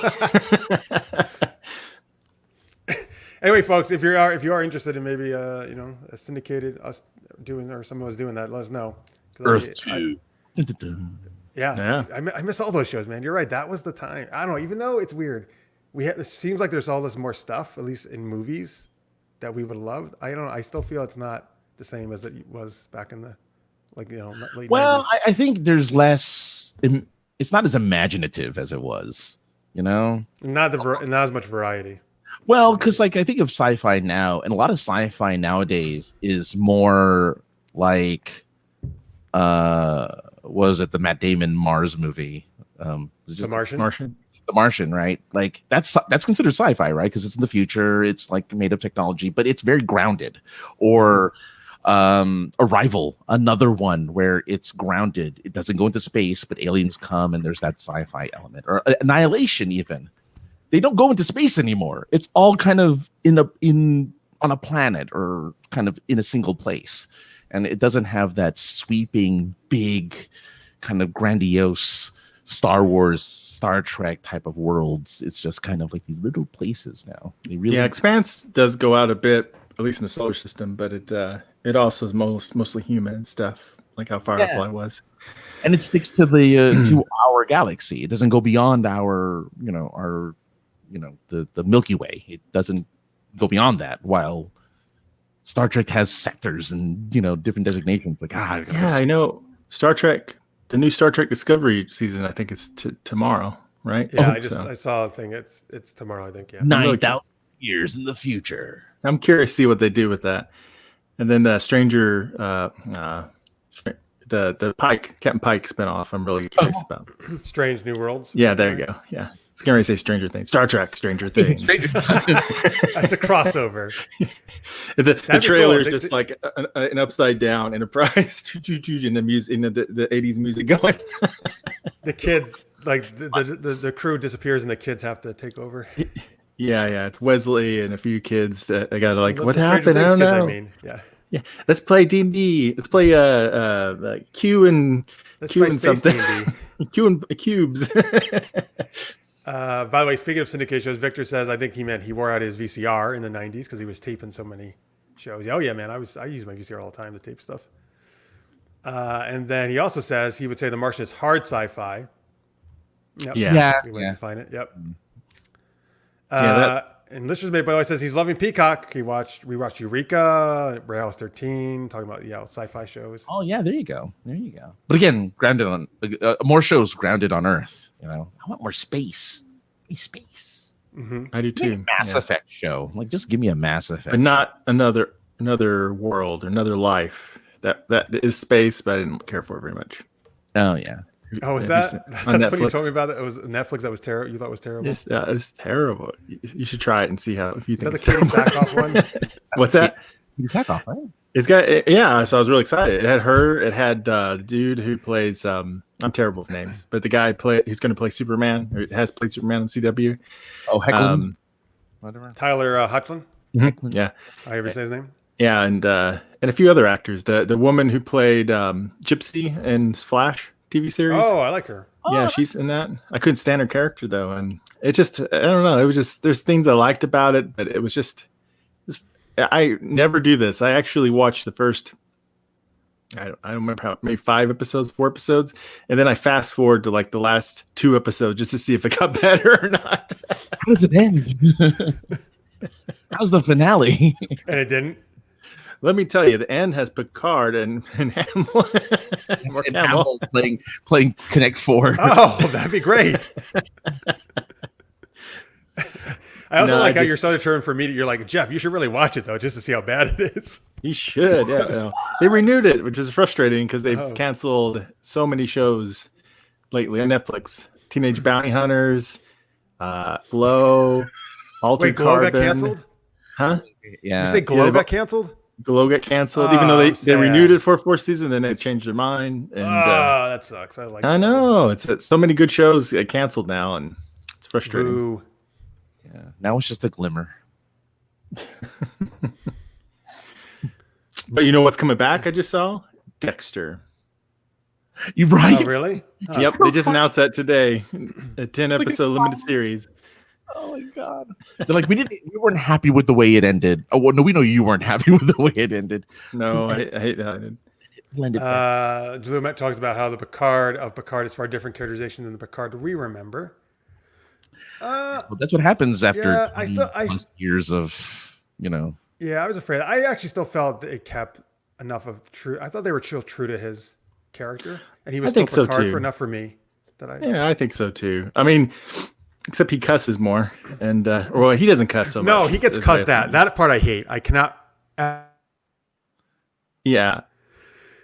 Anyway, folks, if you are interested in maybe a syndicated us doing or someone was doing that, let us know. Earth 2. Yeah. I miss all those shows, man. You're right. That was the time. I don't know. Even though it's weird, it seems like there's all this more stuff, at least in movies, that we would love. I don't know. I still feel it's not the same as it was back in the late Well, 90s. I think there's less. It's not as imaginative as it was. Not as much variety. Well, because I think of sci-fi now, and a lot of sci-fi nowadays is more like, was it the Matt Damon Mars movie? The Martian. The Martian, right? Like that's considered sci-fi, right? Because it's in the future, it's like made up technology, but it's very grounded. Or Arrival, another one where it's grounded. It doesn't go into space, but aliens come, and there's that sci-fi element. Or Annihilation, even. They don't go into space anymore. It's all kind of on a planet or kind of in a single place. And it doesn't have that sweeping, big, kind of grandiose Star Wars, Star Trek type of worlds. It's just kind of like these little places now. Yeah, Expanse does go out a bit, at least in the solar system, but it also is mostly human and stuff, like how Firefly was. And it sticks to the to our galaxy. It doesn't go beyond our the Milky Way. It doesn't go beyond that. While Star Trek has sectors and different designations. Like I know Star Trek. The new Star Trek Discovery season, I think, is tomorrow, right? Yeah, I saw a thing. It's tomorrow, I think. Yeah, 9,000 years in the future. I'm curious to see what they do with that. And then the Stranger, the Captain Pike spinoff. I'm really curious about. Strange New Worlds. Yeah, there you go. Yeah. I was going to say Stranger Things. Star Trek, Stranger Things. That's a crossover. the trailer is just like an upside down Enterprise, and the music, the 80s music going. The kids, like the crew disappears and the kids have to take over. Yeah. It's Wesley and a few kids that I got to like, The what Stranger happened? I Things don't kids, know. Yeah. Let's play D&D. Let's play Q and something. Q and cubes. By the way, speaking of syndicate shows, Victor says I think he meant he wore out his VCR in the 90s because he was taping so many shows. Oh yeah, man, I use my VCR all the time to tape stuff. And then he also says he would say The Martian is hard sci-fi. Yep. Yeah. That's a good way to define it. Yep. And Listeners Made, by the way, says he's loving Peacock. We watched Eureka, House 13, talking about sci-fi shows. Oh yeah, there you go. But again, grounded on more shows grounded on Earth. I want more space. Space. Mm-hmm. I do too. Mass Effect show. Like, just give me a Mass Effect. But not another world or another life. That is space, but I didn't care for it very much. Oh yeah. Oh, is that's when you told me about it? It was Netflix that was terrible. You thought it was terrible? It was terrible. You should try it and see if you think it's terrible. Is that the Katie Sackhoff one? What's that? Katie Sackhoff, right? It's got, yeah. So I was really excited. It had her. It had the dude who plays. I'm terrible with names, but the guy who's going to play Superman, or has played Superman on CW. Oh, Heckler. Whatever. Tyler Hoechlin. Mm-hmm. Yeah. I ever say his name? Yeah, and a few other actors. The woman who played Gypsy in Flash TV series. Oh, I like her. Yeah, she's in that. I couldn't stand her character though, and it just, I don't know. It was just, there's things I liked about it, but it was just I never do this. I actually watched the first I don't remember how, maybe 4 episodes, and then I fast forward to like the last 2 episodes just to see if it got better or not. How does it end? How's the finale? And it didn't. Let me tell you, the end has Picard and Hamill, And Hamill playing Connect Four. Oh, that'd be great. I also like how you're so determined for me. You're like, Jeff, you should really watch it though, just to see how bad it is. You should. Yeah, no. They renewed it, which is frustrating because they've canceled so many shows lately on Netflix. Teenage Bounty Hunters, Glow, Altered Wait, Glow Carbon. got canceled? Huh? Yeah. Did you say Glow got canceled? Glow got canceled, even though they renewed it for a 4th season, then they changed their mind. And that sucks. I know it's so many good shows get canceled now, and it's frustrating. Boo. Yeah. Now it's just a glimmer. But you know what's coming back? I just saw Dexter. You right? Oh, really? Oh. Yep, they just announced that today. A 10-episode limited series. Oh my god! They're like, we weren't happy with the way it ended. Oh well, no, we know you weren't happy with the way it ended. No, I hate that. Juliet talks about how the Picard of Picard is far different characterization than the Picard we remember. Well, that's what happens after years of, Yeah, I was afraid. I actually still felt that it kept enough of true. I thought they were still true to his character, and he was still Picard for enough for me. Yeah, I think so too. I mean, except he cusses more, and well, he doesn't cuss so much. No, he gets cussed at. That part I hate. I cannot. Yeah,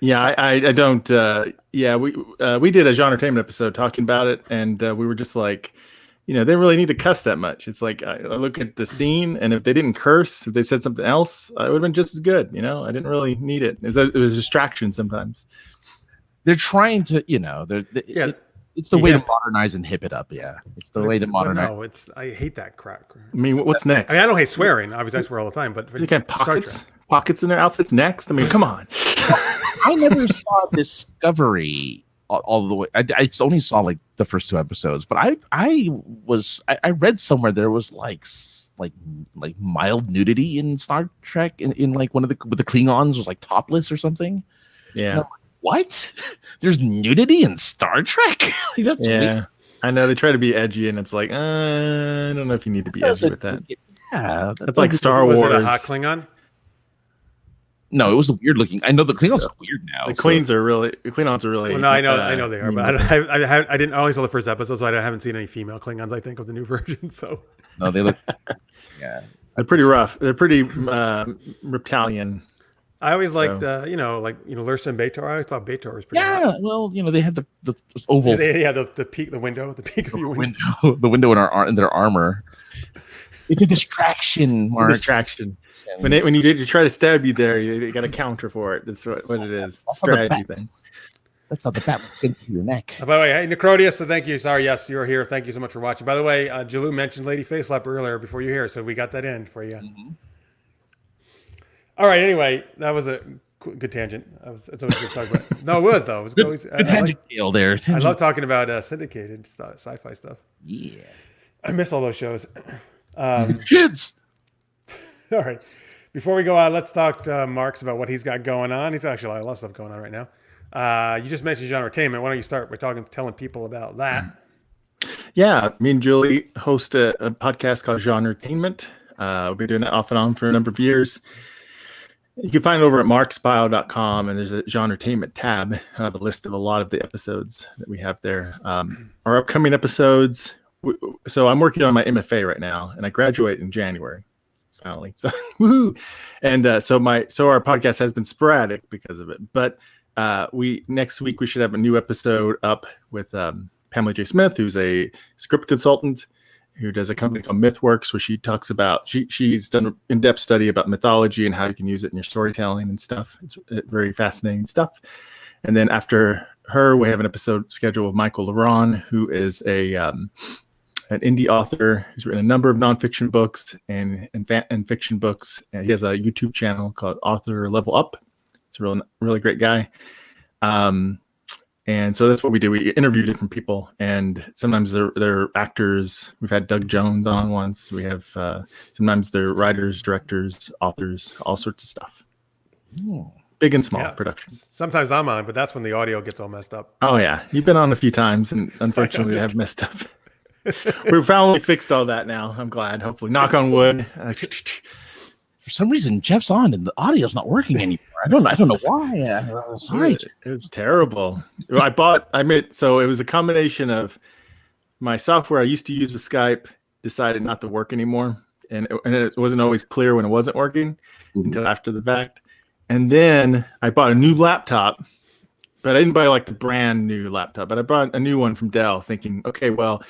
I don't. We did a GenreTainment episode talking about it, and we were just like, they didn't really need to cuss that much. It's like I look at the scene, and if they didn't curse, if they said something else, it would have been just as good. I didn't really need it. It was a distraction sometimes. They're trying to, it's the way to modernize and hip it up. Yeah, it's the way to modernize. No, I hate that crap. I mean, what's next? I don't hate swearing. Obviously, I swear all the time. But you can pockets in their outfits next. I mean, come on. I never saw Discovery all the way. I only saw like the first 2 episodes, but I read somewhere there was like mild nudity in Star Trek in like one of the Klingons was like topless or something. Yeah. What? There's nudity in Star Trek? That's weird. I know they try to be edgy, and it's like, I don't know if you need to be edgy with that. Yeah, that's like Star Wars. Was it a hot Klingon? No, it was a weird looking. I know the Klingons are weird now. The Klingons are really. Well, no, I know they are, but I didn't. I only saw the first episode, so I haven't seen any female Klingons. I think of the new version. So no, they look. Yeah, they're pretty rough. They're pretty reptilian. I always liked, Lursa and B'Etor. I always thought B'Etor was pretty hot. Yeah, well, they had the oval. The peak, the peak of your window. The window in their armor. It's a distraction, Mark. It's a distraction. When you try to stab you there, you got a counter for it. That's what it is. Strategy thing. That's not the bat against your neck. By the way, hey, Necrodius, thank you. Sorry, yes, you're here. Thank you so much for watching. By the way, Jalou mentioned Lady Facelap earlier before you're here, so we got that in for you. Mm-hmm. All right. Anyway, that was a good tangent. It's always good to talk about. No, it was though. It was always good tangent deal there. I love talking about syndicated sci-fi stuff. Yeah, I miss all those shows. Kids. All right. Before we go out, let's talk to Marx about what he's got going on. He's actually a lot of stuff going on right now. You just mentioned GenreTainment. Why don't you start by telling people about that? Yeah, me and Julie host a podcast called GenreTainment. We've been doing that off and on for a number of years. You can find it over at marxpyle.com, and there's a GenreTainment tab. I have a list of a lot of the episodes that we have there. Our upcoming episodes. So I'm working on my MFA right now, and I graduate in January. Finally, so woohoo! And so our podcast has been sporadic because of it. But next week we should have a new episode up with Pamela J. Smith, who's a script consultant who does a company called MythWorks, where she talks about she's done an in-depth study about mythology and how you can use it in your storytelling and stuff. It's very fascinating stuff. And then after her, we have an episode scheduled with Michael Laronne, who is an indie author who's written a number of nonfiction books and fiction books. And he has a YouTube channel called Author Level Up. It's a really great guy. And so that's what we do. We interview different people, and sometimes they're actors. We've had Doug Jones on once. We have sometimes they're writers, directors, authors, all sorts of stuff. big and small productions. Sometimes I'm on, but that's when the audio gets all messed up. Oh yeah, you've been on a few times, and unfortunately, I have messed up. We've finally fixed all that now. I'm glad. Hopefully, knock on wood. For some reason, Jeff's on and the audio's not working anymore. I don't know why. Sorry, it was terrible. So it was a combination of my software I used to use with Skype decided not to work anymore, and it wasn't always clear when it wasn't working until after the fact. And then I bought a new laptop, but I didn't buy like the brand new laptop, but I bought a new one from Dell, thinking, okay, well,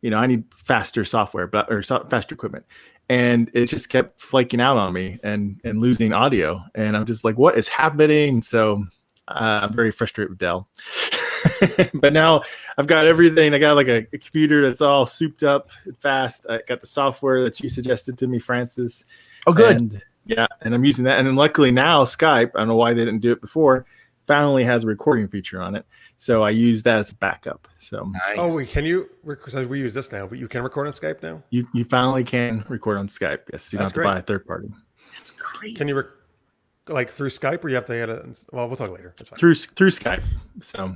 I need faster software, faster equipment. And it just kept flaking out on me and losing audio. And I'm just like, what is happening? So I'm very frustrated with Dell. But now I've got everything. I got like a computer that's all souped up and fast. I got the software that you suggested to me, Francis. Oh, good. And I'm using that. And then luckily now Skype, I don't know why they didn't do it before, finally has a recording feature on it. So I use that as a backup. So nice. Oh, wait, can you? Because we use this now, but you can record on Skype now. You finally can record on Skype. Yes, you don't have to buy a third party. That's great. Can you like through Skype, or you have to add it? Well, we'll talk later. That's fine. Through Skype. So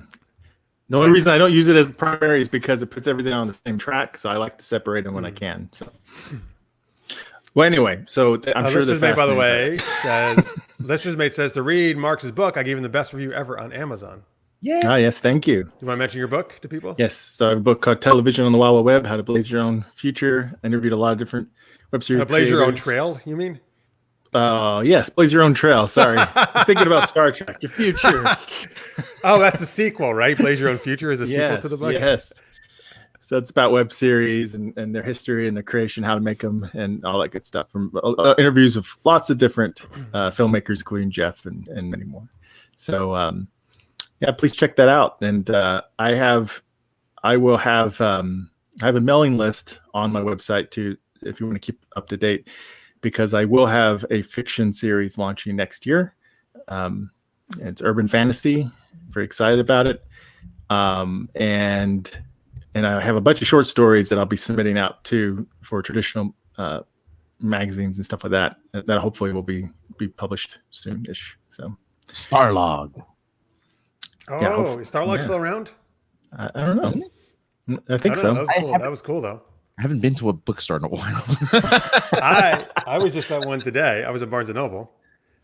the only reason I don't use it as primary is because it puts everything on the same track. So I like to separate them when I can. So. Well, anyway, so I'm sure the by the way, says Listener's Mate says to read Marx's book. I gave him the best review ever on Amazon. Yeah. Ah, yes, thank you. Do you want to mention your book to people? Yes. So I have a book called Television on the Wild Wild Web: How to Blaze Your Own Future. I interviewed a lot of different web series. Blaze your own trail, you mean? Yes, blaze your own trail. Sorry, I'm thinking about Star Trek. Your future. Oh, that's the sequel, right? Blaze Your Own Future is a sequel to the book. Yes. So it's about web series and their history and their creation, how to make them, and all that good stuff. From interviews with lots of different filmmakers, including Jeff and many more. So please check that out. And I have a mailing list on my website too, if you want to keep up to date, because I will have a fiction series launching next year. It's urban fantasy. Very excited about it. And I have a bunch of short stories that I'll be submitting out to for traditional magazines and stuff like that. That hopefully will be published soon-ish. So Starlog. Oh, is Starlog still around? I don't know. Isn't it? I think so. That was cool. That was cool though. I haven't been to a bookstore in a while. I was just at one today. I was at Barnes and Noble.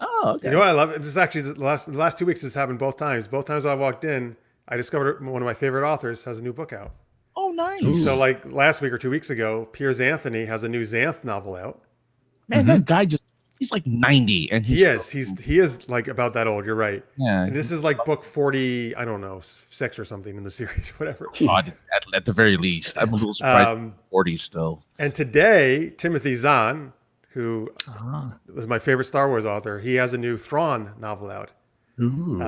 Oh, okay. You know what I love? This is actually the last 2 weeks. This happened both times. Both times I walked in, I discovered one of my favorite authors has a new book out. Oh, nice. So like last week or 2 weeks ago, Piers Anthony has a new Xanth novel out. Man, that guy he's like 90 and he is like about that old. You're right. Yeah. And this is like book 40, I don't know, 6 or something in the series, whatever. God, it's at the very least. I'm a little surprised 40 still. And today, Timothy Zahn, who was my favorite Star Wars author, he has a new Thrawn novel out. Ooh.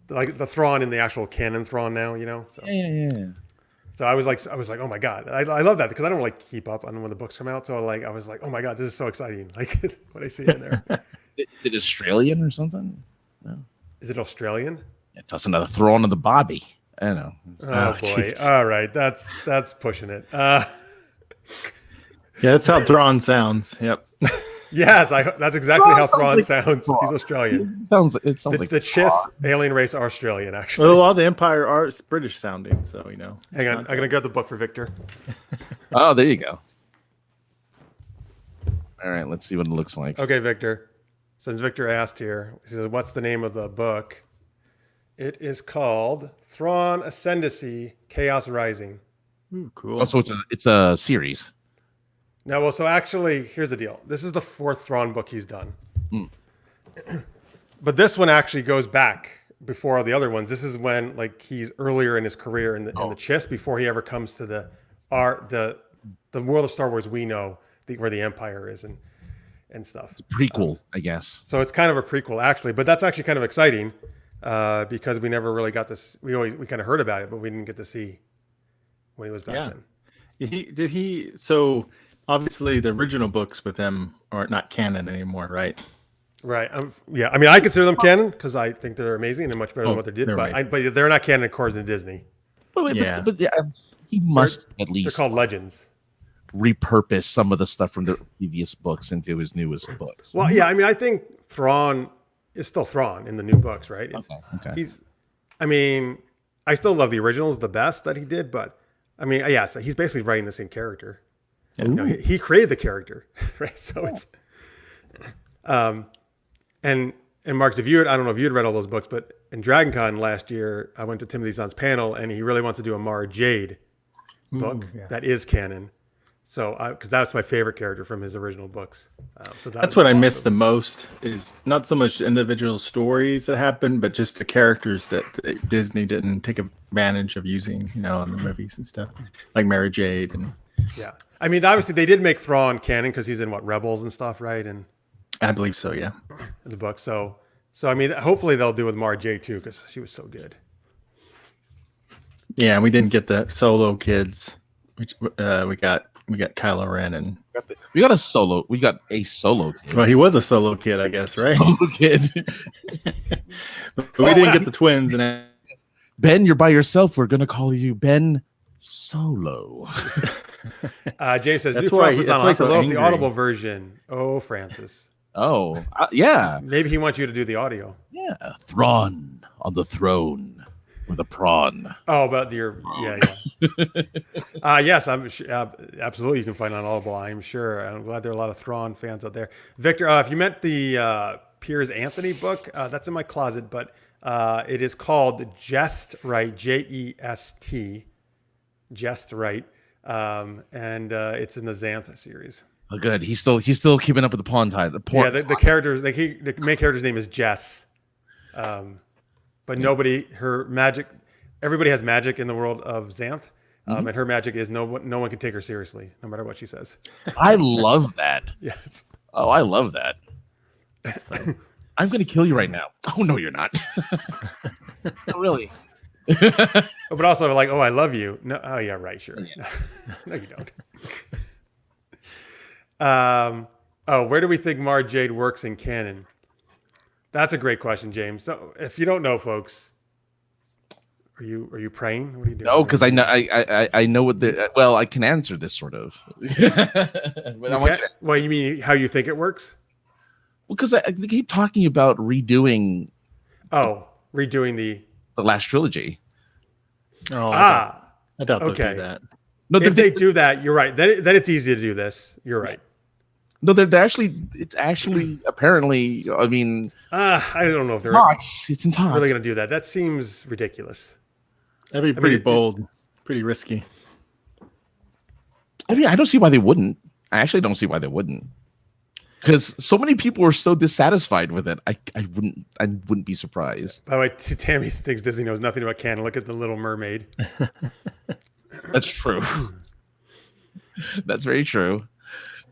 Like the Thrawn in the actual canon Thrawn now, So. Yeah. So I was like, oh my God, I love that because I don't like keep up on when the books come out. So I was like, oh my God, this is so exciting. Like what I see in there. Is it Australian or something? No. Is it Australian? It does another throw on the Bobby. I know. Oh boy. Geez. All right. That's pushing it. Yeah, that's how Thrawn sounds. Yep. Yes, that's exactly how Thrawn sounds. He's Australian. It sounds like the Chiss alien race are Australian, actually. Well, all the Empire are British sounding, so Hang on, I'm gonna grab the book for Victor. Oh, there you go. All right, let's see what it looks like. Okay, Victor. Since Victor asked here, he says, "What's the name of the book?" It is called Thrawn Ascendancy: Chaos Rising. Ooh, cool. Oh, so it's a series. No, well, so actually, here's the deal. This is the 4th Thrawn book he's done. But this one actually goes back before all the other ones. This is when he's earlier in his career in the Chiss before he ever comes to the world of Star Wars we know, where the Empire is and stuff. It's a prequel, I guess. So it's kind of a prequel, actually. But that's actually kind of exciting because we never really got this. We kind of heard about it, but we didn't get to see when he was back then. So obviously the original books with him are not canon anymore, right? Right. Yeah. I mean, I consider them canon because I think they're amazing and much better than what they did. But they're not canon according to Disney. But he must at least. They're called legends. Repurpose some of the stuff from the previous books into his newest books. Well, yeah. I mean, I think Thrawn is still Thrawn in the new books, right? Okay. I mean, I still love the originals the best that he did, but I mean, yeah, so he's basically writing the same character. You know, he created the character, right? So it's, and Marx, I don't know if you had read all those books, but in Dragon Con last year, I went to Timothy Zahn's panel, and he really wants to do a Mara Jade book that is canon. So, because that's my favorite character from his original books. So that's what I miss the most, is not so much individual stories that happen, but just the characters that Disney didn't take advantage of using, you know, in the movies and stuff, like Mara Jade. And yeah, I mean, obviously they did make Thrawn canon because he's in Rebels and stuff, right? And I believe so, yeah. In the book, so I mean, hopefully they'll do with Mara Jade too, because she was so good. Yeah, and we didn't get the solo kids, which we got Kylo Ren and we got a solo kid. Well, he was a solo kid, I guess, right? Solo kid. But we didn't get the twins. And Ben, you're by yourself. We're gonna call you Ben Solo. James says, That's "Do why Thrawn on. so Load up angry. the Audible version." Oh, Francis. Oh, yeah. Maybe he wants you to do the audio. Yeah. Thrawn on the throne with a prawn. Oh, about yeah. Yes, I'm absolutely. You can find it on Audible. I'm sure. I'm glad there are a lot of Thrawn fans out there. Victor, if you meant the Piers Anthony book, that's in my closet, but it is called Jest Right, Jest, Jest Right, and it's in the Xantha series. Oh, good. He's still keeping up with the pawn tide. The characters. The main character's name is Jess. But her magic, everybody has magic in the world of Xanth. And her magic is no one can take her seriously, no matter what she says. I love that. Yes. Oh, I love that. that's fine. I'm going to kill you right now. Oh, no, you're not. Not really. But also like, oh, I love you. No, oh yeah, right, sure. Yeah. No, you don't. Where do we think Mara Jade works in canon? That's a great question, James. So if you don't know, folks, are you praying? What are you doing? No, because I know what I can answer this sort of. Well, you mean how you think it works? Well, because I keep talking about redoing. Oh, redoing the last trilogy. Oh, I doubt they'll okay. do that. No, if they do that, you're right. Then it's easy to do this. You're right. No, it's actually apparently. I mean, I don't know if they're talks. It's in talks. Really going to do that. That seems ridiculous. That'd be pretty bold, pretty risky. I mean, I don't see why they wouldn't. I actually don't see why they wouldn't. Because so many people are so dissatisfied with it. I wouldn't be surprised. By the way, Tammy thinks Disney knows nothing about canon. Look at the Little Mermaid. That's true. That's very true.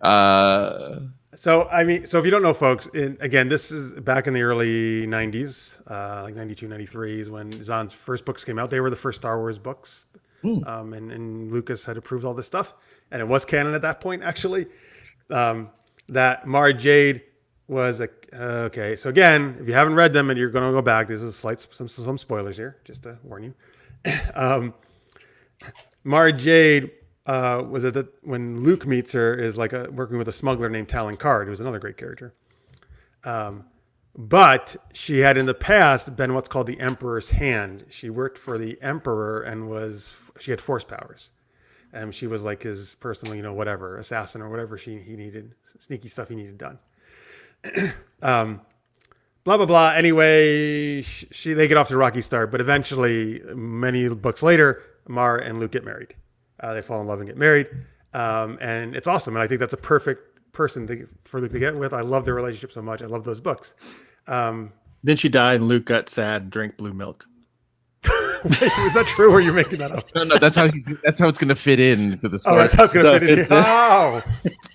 So if you don't know, folks, again, this is back in the early 90s, like 92, 93 is when Zahn's first books came out. They were the first Star Wars books. And Lucas had approved all this stuff. And it was canon at that point, actually. That Mara Jade was okay. So again, if you haven't read them and you're going to go back, this is some spoilers here, just to warn you. Mara Jade was when Luke meets her is like working with a smuggler named Talon Card, who's another great character. But she had in the past been what's called the Emperor's Hand. She worked for the Emperor and she had force powers. And she was like his personal, whatever, assassin or whatever he needed, sneaky stuff he needed done. Blah, blah, blah. Anyway, they get off to a rocky start, but eventually, many books later, Mara and Luke get married. They fall in love and get married. And it's awesome. And I think that's a perfect person for Luke to get with. I love their relationship so much. I love those books. Then she died and Luke got sad and drank blue milk. Wait, was that true or are you making that up? No, that's how it's going to fit into the story. Oh, that's how it's going to fit in. Oh,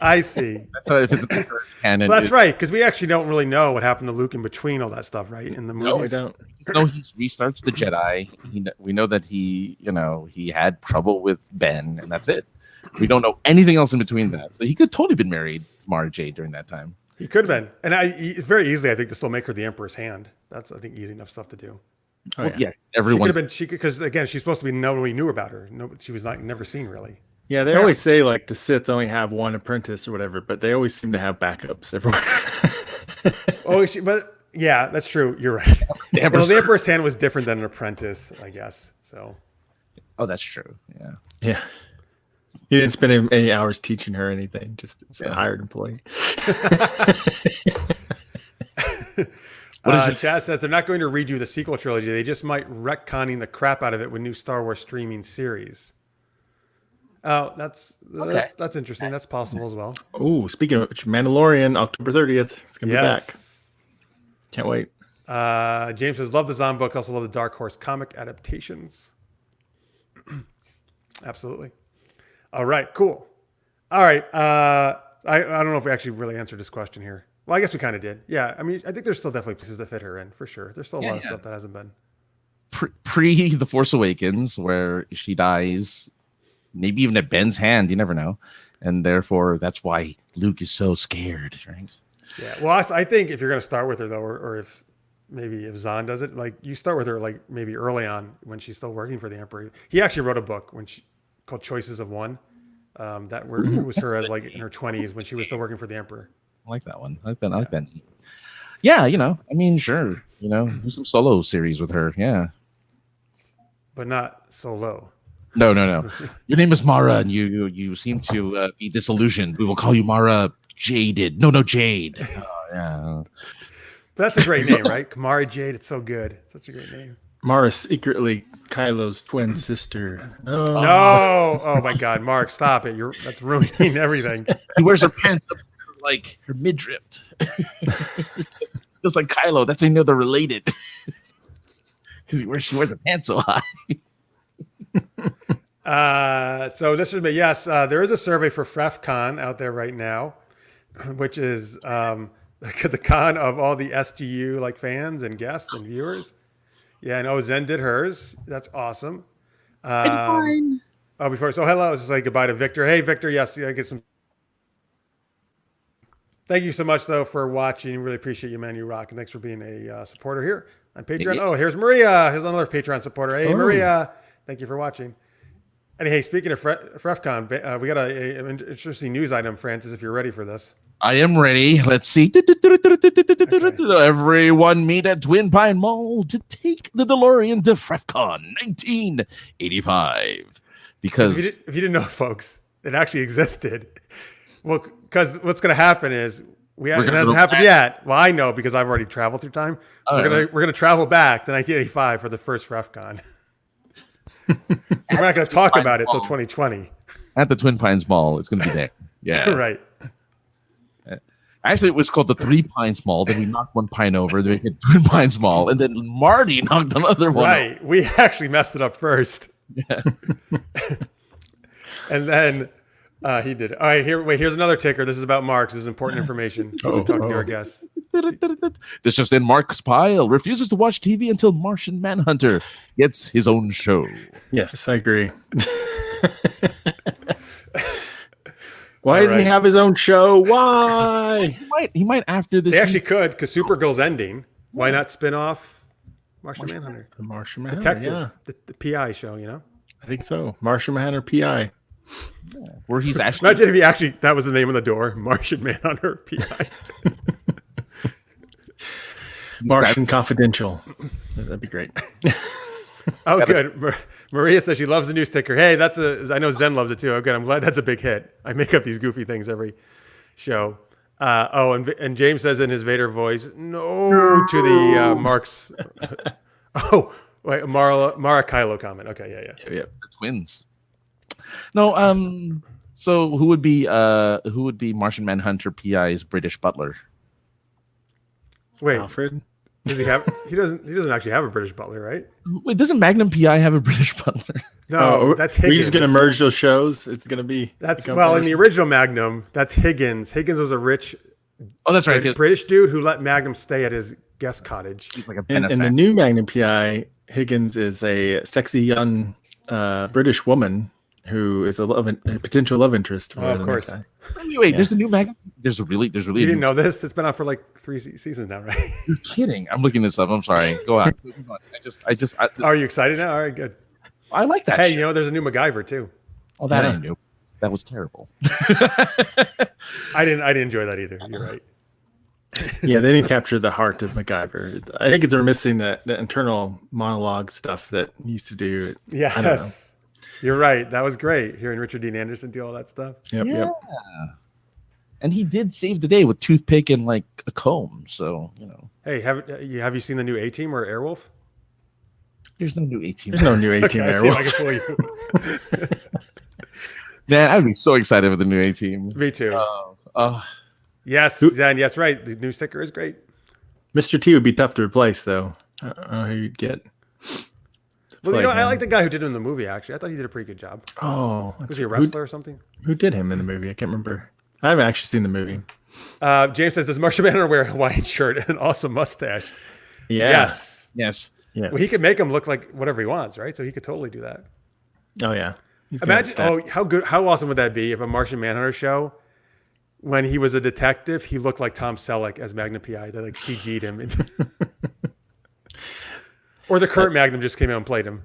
I see. That's how it fits in canon. Well, that's right, because we actually don't really know what happened to Luke in between all that stuff, right? In the movies. No, we don't. No, he restarts the Jedi. We know that he had trouble with Ben, and that's it. We don't know anything else in between that. So he could totally been married to Mara Jade during that time. He could have been, and very easily, I think, to still make her the Emperor's Hand. That's, I think, easy enough stuff to do. Oh, well, yeah. Everyone. Because again, she's supposed to be no one we knew about her. No, she was never seen really. Yeah, they always say like the Sith only have one apprentice or whatever, but they always seem to have backups everywhere. Yeah, that's true. You're right. Well, the Emperor's Hand was different than an apprentice, I guess. So. Oh, that's true. Yeah. Yeah. He didn't spend any hours teaching her anything, just as a hired employee. Chaz says they're not going to redo the sequel trilogy. They just might retconning the crap out of it with new Star Wars streaming series. Oh, that's interesting. That's possible as well. Oh, speaking of which, Mandalorian, October 30th. It's going to be back. Can't wait. James says, love the zombie books. Also love the Dark Horse comic adaptations. Absolutely. All right, cool. All right. I don't know if we actually really answered this question here. Well, I guess we kind of did. Yeah. I mean, I think there's still definitely pieces that fit her in for sure. There's still a lot of stuff that hasn't been. Pre The Force Awakens, where she dies, maybe even at Ben's hand, you never know. And therefore, that's why Luke is so scared, right? Yeah. Well, I think if you're going to start with her, though, or if Zahn does it, like you start with her, like maybe early on when she's still working for the Emperor. He actually wrote a book called Choices of One. It was her as like in her 20s when she was still working for the Emperor. I like that one. I like that. Yeah, I mean, sure, do some solo series with her. Yeah, but not solo. No. Your name is Mara, and you seem to be disillusioned. We will call you Mara Jaded. No, Jade. Yeah. That's a great name, right? Kamara Jade. It's so good. It's such a great name. Mara secretly Kylo's twin sister. Oh. No! Oh my God, Mark, stop it! That's ruining everything. He wears her pants up like her midriff, just like Kylo. That's how you know they're related. Because she wears the pants so high. So this is me. Yes, there is a survey for FrefCon out there right now, which is the con of all the SGU like fans and guests and viewers. Yeah, I know Zen did hers. That's awesome. Hello. Let's say goodbye to Victor. Hey, Victor. Yes, I get some. Thank you so much, though, for watching. Really appreciate you, man. You rock. And thanks for being a supporter here on Patreon. Yeah. Oh, here's Maria. Here's another Patreon supporter. Hey, Maria. Thank you for watching. And hey, speaking of FrefCon, we got an interesting news item, Francis, if you're ready for this. I am ready. Let's see. Everyone meet at Twin Pine Mall to take the DeLorean to FrefCon 1985. Because if you didn't know, folks, it actually existed. Well, because what's going to happen is it hasn't happened yet. Well, I know because I've already traveled through time. We're gonna travel back to 1985 for the first FrefCon. We're not going to talk about it till 2020. At the Twin Pines Mall, it's going to be there. Yeah, right. Actually, it was called the Three Pines Mall. Then we knocked one pine over to make it Twin Pines Mall, and then Marty knocked another one. Right, we actually messed it up first. Yeah. And then he did it. All right, here's another ticker. This is about Marx. This is important information. Talking to our guests. This just in: Marx Pyle refuses to watch TV until Martian Manhunter gets his own show. Yes, I agree. Why doesn't he have his own show? Why? He might after this. They actually could, because Supergirl's ending. Why not spin off Martian Manhunter? The Martian Manhunter, Detective, the PI show, I think so. Martian Manhunter PI. Where he's actually... Imagine if that was the name of the door, Martian Manhunter PI. Martian Confidential. That'd be great. Oh, good. Maria says she loves the new sticker. Hey, I know Zen loves it too. Okay, I'm glad that's a big hit. I make up these goofy things every show. And James says in his Vader voice, no to the Marx. Oh, wait, Mara Kylo comment. Okay, yeah. The twins. No, so who would be Martian Manhunter PI's British butler? Wait, Alfred? Does he have? He doesn't actually have a British butler, right? Wait, doesn't Magnum PI have a British butler? No, that's Higgins. We're just gonna merge those shows. It's gonna be in the original Magnum, that's Higgins. Higgins was a rich. Oh, that's right. British dude who let Magnum stay at his guest cottage. He's like a in the new Magnum PI, Higgins is a sexy young British woman who is a potential love interest. For of course. Wait, there's a new Magnum. There's really. You didn't know this? It's been out for like 3 seasons now, right? You're kidding. I'm looking this up. I'm sorry. Go on. Are you excited now? All right, good. I like that. Hey, there's a new MacGyver too. Oh, that I knew. That was terrible. I didn't enjoy that either. You're right. Yeah, they didn't capture the heart of MacGyver. I think they're missing the internal monologue stuff that he used to do. Yes. I don't know. You're right. That was great hearing Richard Dean Anderson do all that stuff. Yep, Yeah. yep. And he did save the day with toothpick and like a comb. So, Hey, have you seen the new A-Team or Airwolf? there's no new 18. There's no new 18 Okay, I there. see if I can fool you. Man, I'd be so excited with the new 18. Me too. Oh, Yes, Zan, that's right. The new sticker is great. Mr. T would be tough to replace, though. I don't know who you'd get. Well, Play I him. like the guy who did it in the movie, actually. I thought he did a pretty good job. Oh, Was he a wrestler or something? Who did him in the movie? I can't remember. I haven't actually seen the movie. James says, does Martian Manhunter wear a Hawaiian shirt and an awesome mustache? Yeah. Yes. yes. Yes. Well, he could make him look like whatever he wants, right? So he could totally do that. Oh yeah. He's got Imagine, stat- how awesome would that be if a Martian Manhunter show, when he was a detective, he looked like Tom Selleck as Magnum PI. They like CG'd him. Or the current Magnum just came out and played him.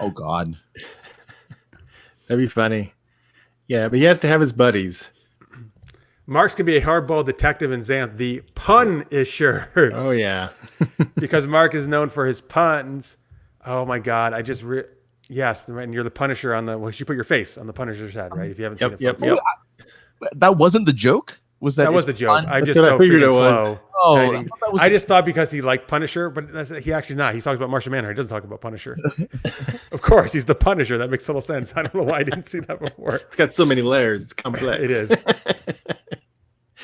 Oh, God. That'd be funny. Yeah, but he has to have his buddies. Marx can be a hardball detective in Xanth. The pun is sure. Oh yeah. Because Mark is known for his puns. Oh my God. Yes. And you're the Punisher on you should put your face on the Punisher's head, right? If you haven't seen it. Yep. folks. That wasn't the joke? Was that That was it's the joke. fun? I That's just what I so figured freaking it was. slow. Oh, I, I didn't- thought that was I just thought because he liked Punisher, but he actually not. He talks about Martian Manhunter. He doesn't talk about Punisher. Of course, he's the Punisher. That makes total sense. I don't know why I didn't see that before. It's got so many layers. It's complex. It is.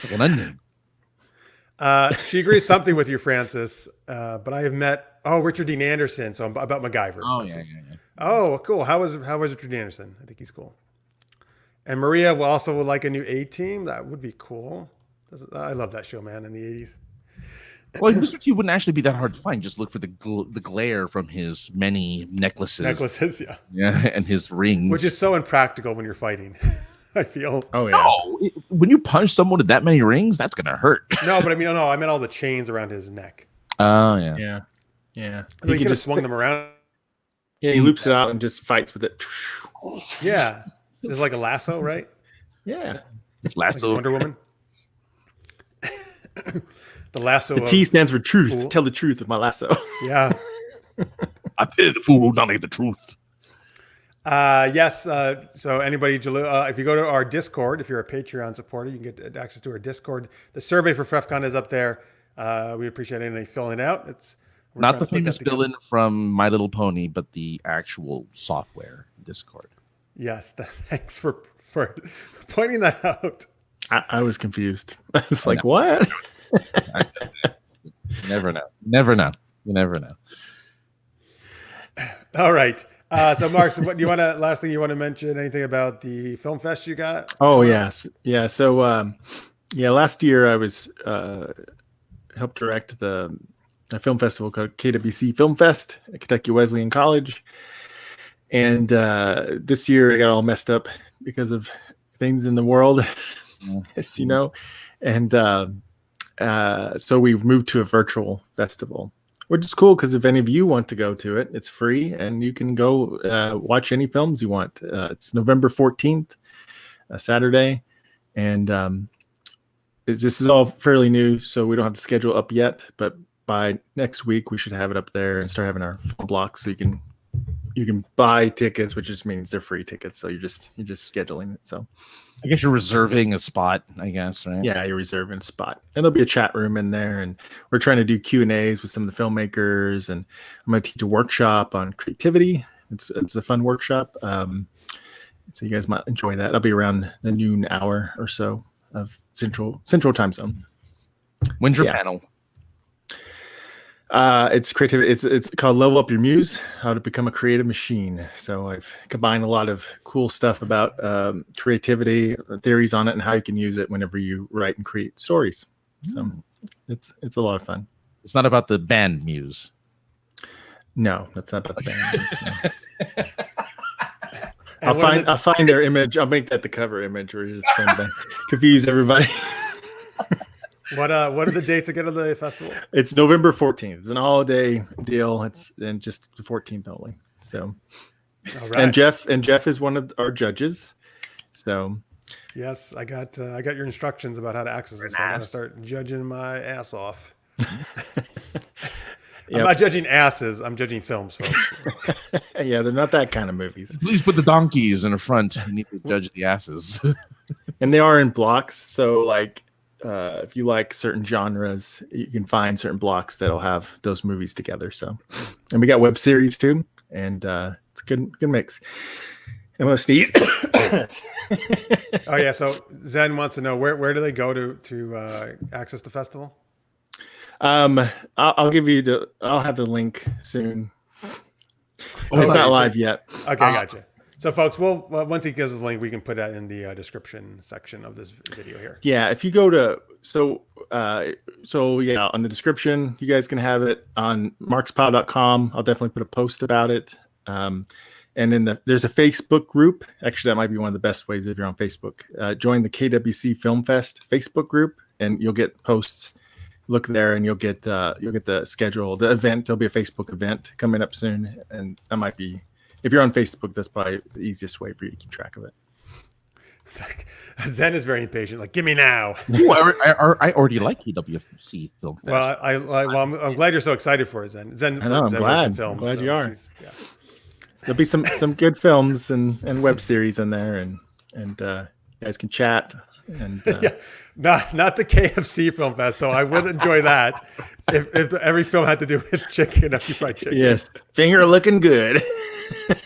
like an onion. She agrees something with you, Francis. But I have met Richard Dean Anderson. So about MacGyver. Oh, yeah. Oh, cool. How was Richard Dean Anderson? I think he's cool. And Maria will also like a new A-Team. That would be cool. I love that show, man, in the 80s. Well, Mr. T wouldn't actually be that hard to find. Just look for the glare from his many necklaces. Yeah. Yeah, and his rings. Which is so impractical when you're fighting, I feel. Oh yeah. No, when you punch someone with that many rings, that's gonna hurt. No, but I mean, I meant all the chains around his neck. Oh yeah. Yeah. Yeah. I think he could have swung them around. Yeah, he loops it out and just fights with it. Yeah. It's like a lasso, right? Yeah. His Like lasso. Wonder Woman. The lasso. The T stands for truth. Cool. Tell the truth with my lasso. Yeah. I pity the fool who not the truth. Yes. So anybody, if you go to our Discord, if you're a Patreon supporter, you can get access to our Discord. The survey for FrefCon is up there. We appreciate anybody filling it out. We're Not trying the to put famous that together. villain from My Little Pony, but the actual software Discord. Yes. Thanks for pointing that out. I was confused. I was like, what? You never know. Never know. You never know. All right. So Mark, what do you want to? Last thing you want to mention? Anything about the film fest you got? Oh yes, yeah. So last year I was helped direct a film festival called KWC Film Fest at Kentucky Wesleyan College, and this year I got all messed up because of things in the world, as you know, and so we've moved to a virtual festival, which is cool because if any of you want to go to it, it's free and you can go watch any films you want. It's November 14th, Saturday, and this is all fairly new, so we don't have the schedule up yet, but by next week we should have it up there and start having our film blocks so you can buy tickets, which just means they're free tickets, so you're just scheduling it. So I guess you're reserving a spot, I guess, right? yeah, you're reserving a spot, and there'll be a chat room in there, and we're trying to do Q&As with some of the filmmakers, and I'm going to teach a workshop on creativity. It's a fun workshop, so you guys might enjoy that. I'll be around the noon hour or so of central time zone. When's your Yeah. panel? It's creativity. It's called Level Up Your Muse: How to Become a Creative Machine. So I've combined a lot of cool stuff about creativity, theories on it, and how you can use it whenever you write and create stories. So it's a lot of fun. It's not about the band Muse. No, that's not about the band. No. And I'll find their image. I'll make that the cover image, or just trying to confuse everybody. What are the dates again of the festival? It's November 14th. It's an all-day deal. It's and just the 14th only. So, All right. and Jeff is one of our judges. So, Yes, I got your instructions about how to access this. So I'm gonna start judging my ass off. I'm not judging asses. I'm judging films, folks. Yeah, they're not that kind of movies. Please put the donkeys in the front. You need to judge the asses. And they are in blocks. So, like, if you like certain genres, you can find certain blocks that'll have those movies together. So, and we got web series too, and it's a good mix. And let's eat. Oh yeah. So Zen wants to know where do they go to access the festival? I'll give you I'll have the link soon. It's not live yet. Okay, gotcha. So, folks, once he gives us the link, we can put that in the description section of this video here. Yeah, if you go to on the description, you guys can have it on marxpyle.com. I'll definitely put a post about it. And then there's a Facebook group. Actually, that might be one of the best ways if you're on Facebook. Join the KWC Film Fest Facebook group, and you'll get posts. Look there, and you'll get the schedule, the event. There'll be a Facebook event coming up soon, and that might be. If you're on Facebook, that's probably the easiest way for you to keep track of it. Zen is very impatient. Like, give me now. Ooh, I already like KWC Film Fest. Well, I'm glad you're so excited for it, Zen. I know. I'm glad. Films, I'm glad so you are. Yeah. There'll be some good films and web series in there, and you guys can chat. And yeah, not the KFC Film Fest though. I would enjoy that if every film had to do with chicken, fried chicken. Yes, finger looking good.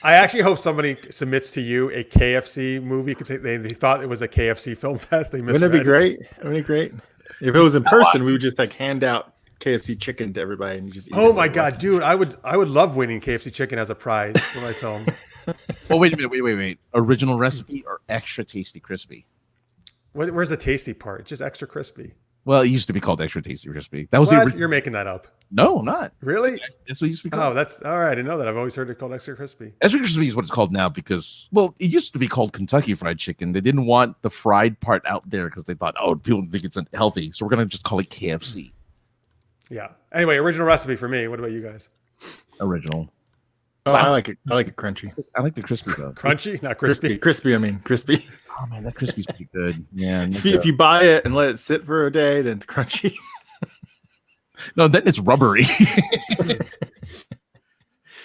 I actually hope somebody submits to you a KFC movie because they thought it was a KFC Film Fest. They misread. Wouldn't it be great? Wouldn't it be great? If it was in person, we would just hand out KFC chicken to everybody and just eat. Oh my god, dude! I would love winning KFC chicken as a prize for my film. Well, wait a minute. Wait. Original recipe or extra tasty crispy? Where's the tasty part? It's just extra crispy. Well, it used to be called extra tasty crispy. That was You're making that up. No, I'm not. Really? That's what it used to be called. Oh, that's all right. I didn't know that. I've always heard it called extra crispy. Extra crispy is what it's called now because, well, it used to be called Kentucky Fried Chicken. They didn't want the fried part out there because they thought, oh, people think it's unhealthy. So we're going to just call it KFC. Yeah. Anyway, original recipe for me. What about you guys? Original. Oh, wow. I like it. I like it crunchy. I like the crispy though. Crunchy, not crispy. Crispy. I mean crispy. Oh man, that crispy's pretty good. Yeah. If you buy it and let it sit for a day, then it's crunchy. No, then it's rubbery.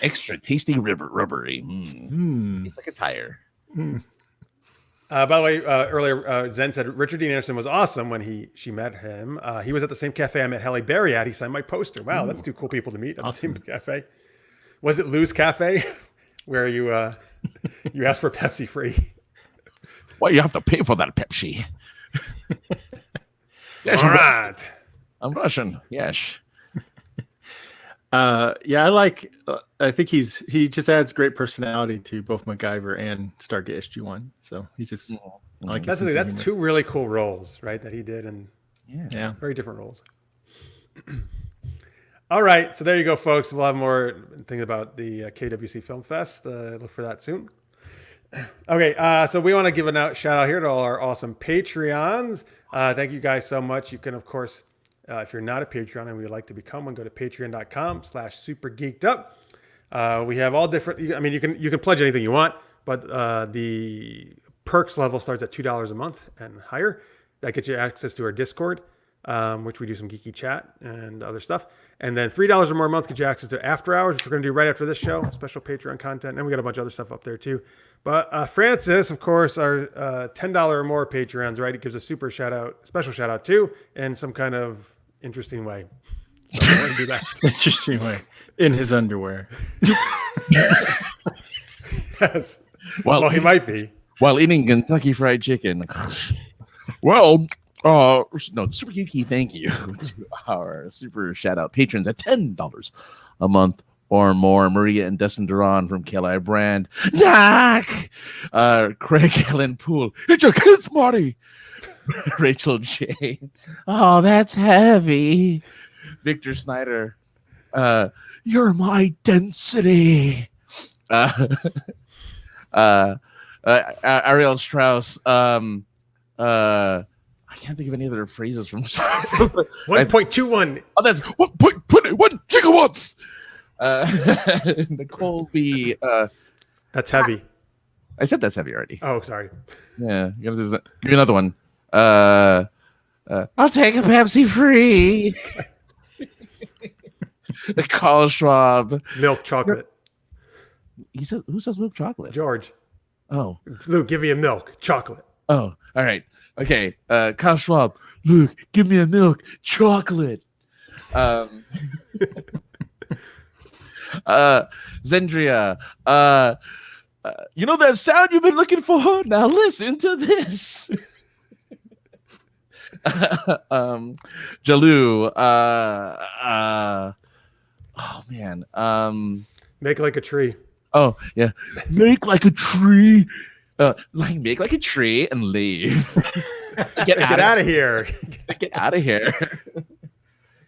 Extra tasty rubbery. It's like a tire. By the way, earlier Zen said Richard Dean Anderson was awesome when she met him. He was at the same cafe I met Halle Berry at. He signed my poster. Wow, that's two cool people to meet at the same cafe. Was it Lou's Cafe, where you asked for Pepsi free? Well, you have to pay for that Pepsi. Yes, all right. I'm Russian. Yes. Yeah, I think he just adds great personality to both MacGyver and Stargate SG-1. So he's just that's two really cool roles, right? That he did, and yeah, very different roles. All right, so there you go, folks. We'll have more things about the KWC Film Fest. Look for that soon. Okay, so we want to give a shout out here to all our awesome Patreons. Thank you guys so much. You can, of course, if you're not a Patreon and would like to become one, go to patreon.com/supergeekedup. We have all different. I mean, you can pledge anything you want, but the perks level starts at $2 a month and higher. That gets you access to our Discord, which we do some geeky chat and other stuff. And then $3 or more a month gets you access to After Hours, which we're going to do right after this show, special Patreon content. And we got a bunch of other stuff up there too. But Francis, of course, our $10 or more Patreons, right? It gives a special shout out too, in some kind of interesting way. So we're going to do that. Interesting way. In his underwear. Yes. Well, he might be. While eating Kentucky Fried Chicken. Well, no, Super Geeky, thank you to our super shout out patrons at $10 a month or more. Maria and Dustin Duran from KLI Brand. Knock! Craig Ellen Poole. It's your kids, Marty. Rachel J. Oh, that's heavy. Victor Snyder. You're my density. Ariel Strauss. I can't think of any other phrases from 1.21. Oh, that's 1.21 gigawatts. Nicole B. That's heavy. I said that's heavy already. Oh, sorry. Yeah, give me another one. I'll take a Pepsi free. Carl Schwab. Milk chocolate. He says, "Who says milk chocolate?" George. Oh, Luke, give me a milk chocolate. oh, all right, okay. Carl Schwab. Luke, give me a milk chocolate. Zendria. You know that sound you've been looking for? Now listen to this. Jalou. Oh man. Make like a tree. Oh yeah. Make like a tree. Make like a tree and leave. Get out of here. Get out of here.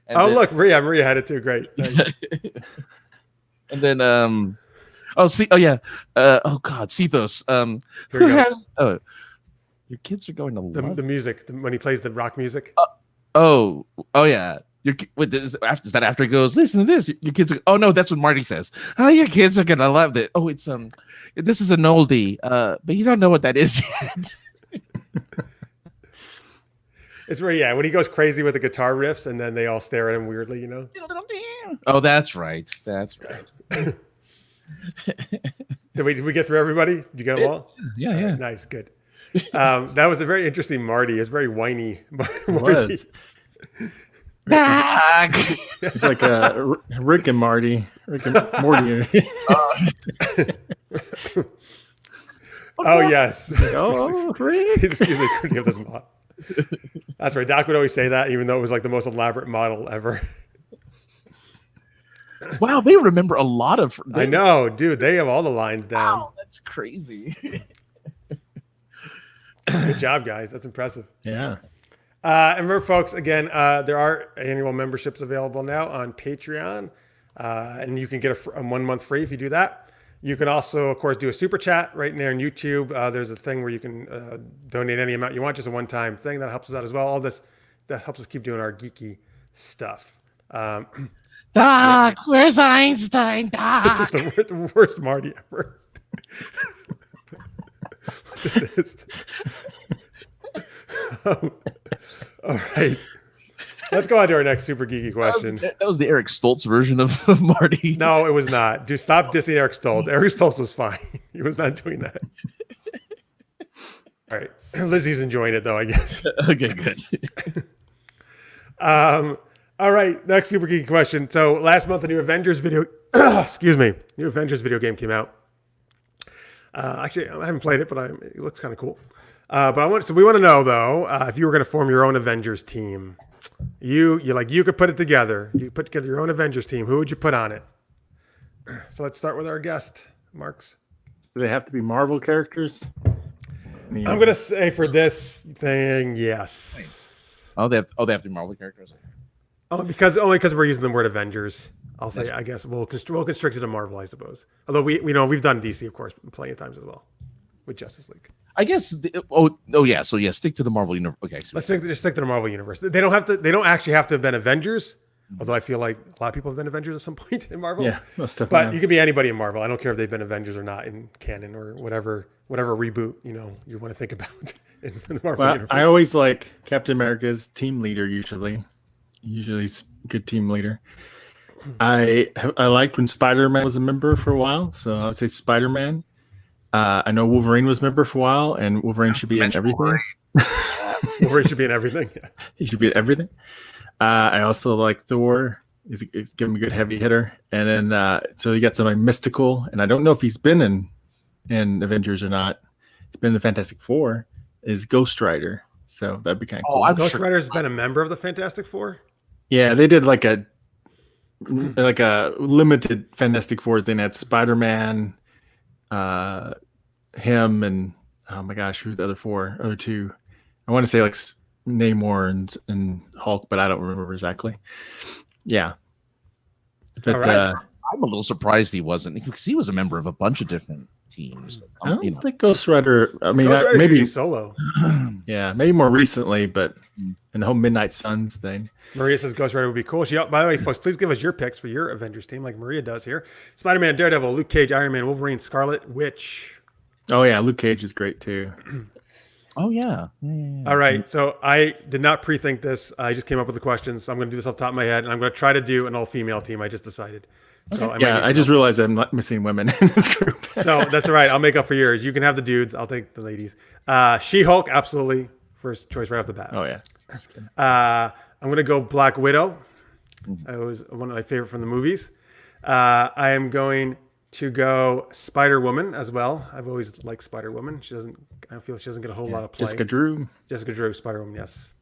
And look, Maria had it too. Great. Nice. And then oh yeah. Oh God, Cethos. Who has your kids are going to love the music when he plays the rock music. Oh yeah. Is that after it goes, listen to this? Your kids are, oh no, that's what Marty says. Oh, your kids are gonna love it. Oh, it's this is an oldie, but you don't know what that is yet. It's where when he goes crazy with the guitar riffs and then they all stare at him weirdly, you know. Oh, that's right. That's right. Did we get through everybody? Did you get them all? Yeah, yeah. Nice, good. That was a very interesting Marty. It's very whiny. Marty. It's like Rick and Morty. Oh yes. Oh, Rick. He's usually couldn't give this model. That's right. Doc would always say that, even though it was like the most elaborate model ever. Wow, they remember a lot of. I know, dude. They have all the lines down. Wow, that's crazy. Good job, guys. That's impressive. Yeah. And remember, folks, again, there are annual memberships available now on Patreon, and you can get a 1 month free if you do that. You can also, of course, do a super chat right there on YouTube. There's a thing where you can donate any amount you want, just a one-time thing that helps us out as well. All this that helps us keep doing our geeky stuff. Doc, where's Einstein? Doc. This is the worst Marty ever. What this is. All right. Let's go on to our next super geeky question. That was the Eric Stoltz version of Marty. No, it was not. Dude, stop dissing Eric Stoltz. Eric Stoltz was fine. He was not doing that. All right. Lizzie's enjoying it, though, I guess. Okay, good. All right. Next super geeky question. So last month, a new Avengers video... new Avengers video game came out. Actually, I haven't played it, but it looks kind of cool. But we want to know, though, if you were going to form your own Avengers team... You could put it together. You put together your own Avengers team. Who would you put on it? So let's start with our guest, Marx. Do they have to be Marvel characters? I'm gonna say for this thing, yes. Oh, they have to be Marvel characters. Only because we're using the word Avengers. I'll say I guess we'll constrict it to Marvel, I suppose. Although we've done DC, of course, plenty of times as well with Justice League. I guess. So yeah, stick to the Marvel universe. Okay, so let's stick to the Marvel universe. They don't actually have to have been Avengers. Although I feel like a lot of people have been Avengers at some point in Marvel. Yeah, most definitely. But you could be anybody in Marvel. I don't care if they've been Avengers or not in canon or whatever reboot you want to think about in the Marvel universe. I always like Captain America's team leader. Usually he's a good team leader. I liked when Spider-Man was a member for a while, so I would say Spider-Man. I know Wolverine was a member for a while, and Wolverine should be in everything. Wolverine should be in everything. Yeah. He should be in everything. I also like Thor. He's give him a good heavy hitter. And then so you got somebody mystical, and I don't know if he's been in Avengers or not. He's been in the Fantastic Four. Is Ghost Rider. So that'd be kind of cool. Ghost Rider's been a member of the Fantastic Four? Yeah, they did like a limited Fantastic Four thing. That's Spider-Man, him, and oh my gosh, who's the other two? I want to say like Namor and Hulk, but I don't remember exactly. Yeah, but right. I'm a little surprised he wasn't, because he was a member of a bunch of different teams. I don't think Ghost Rider. I mean, Ghost Rider maybe solo. Yeah, maybe more recently, but in the whole Midnight Suns thing. Maria says Ghost Rider would be cool. By the way, folks, please give us your picks for your Avengers team, like Maria does here. Spider-Man, Daredevil, Luke Cage, Iron Man, Wolverine, Scarlet Witch. Oh yeah, Luke Cage is great too. Oh yeah. All right. So I did not pre-think this. I just came up with the questions. So I'm going to do this off the top of my head, and I'm going to try to do an all-female team. I just decided. So I might need I some just help. realized I'm not missing women in this group. So that's all right. I'll make up for yours. You can have the dudes. I'll take the ladies. She-Hulk, absolutely. First choice right off the bat. Oh yeah. I'm going to go Black Widow. It was one of my favorite from the movies. I am going to go Spider-Woman as well. I've always liked Spider-Woman. I feel she doesn't get a whole lot of play. Jessica Drew, Spider-Woman, yes.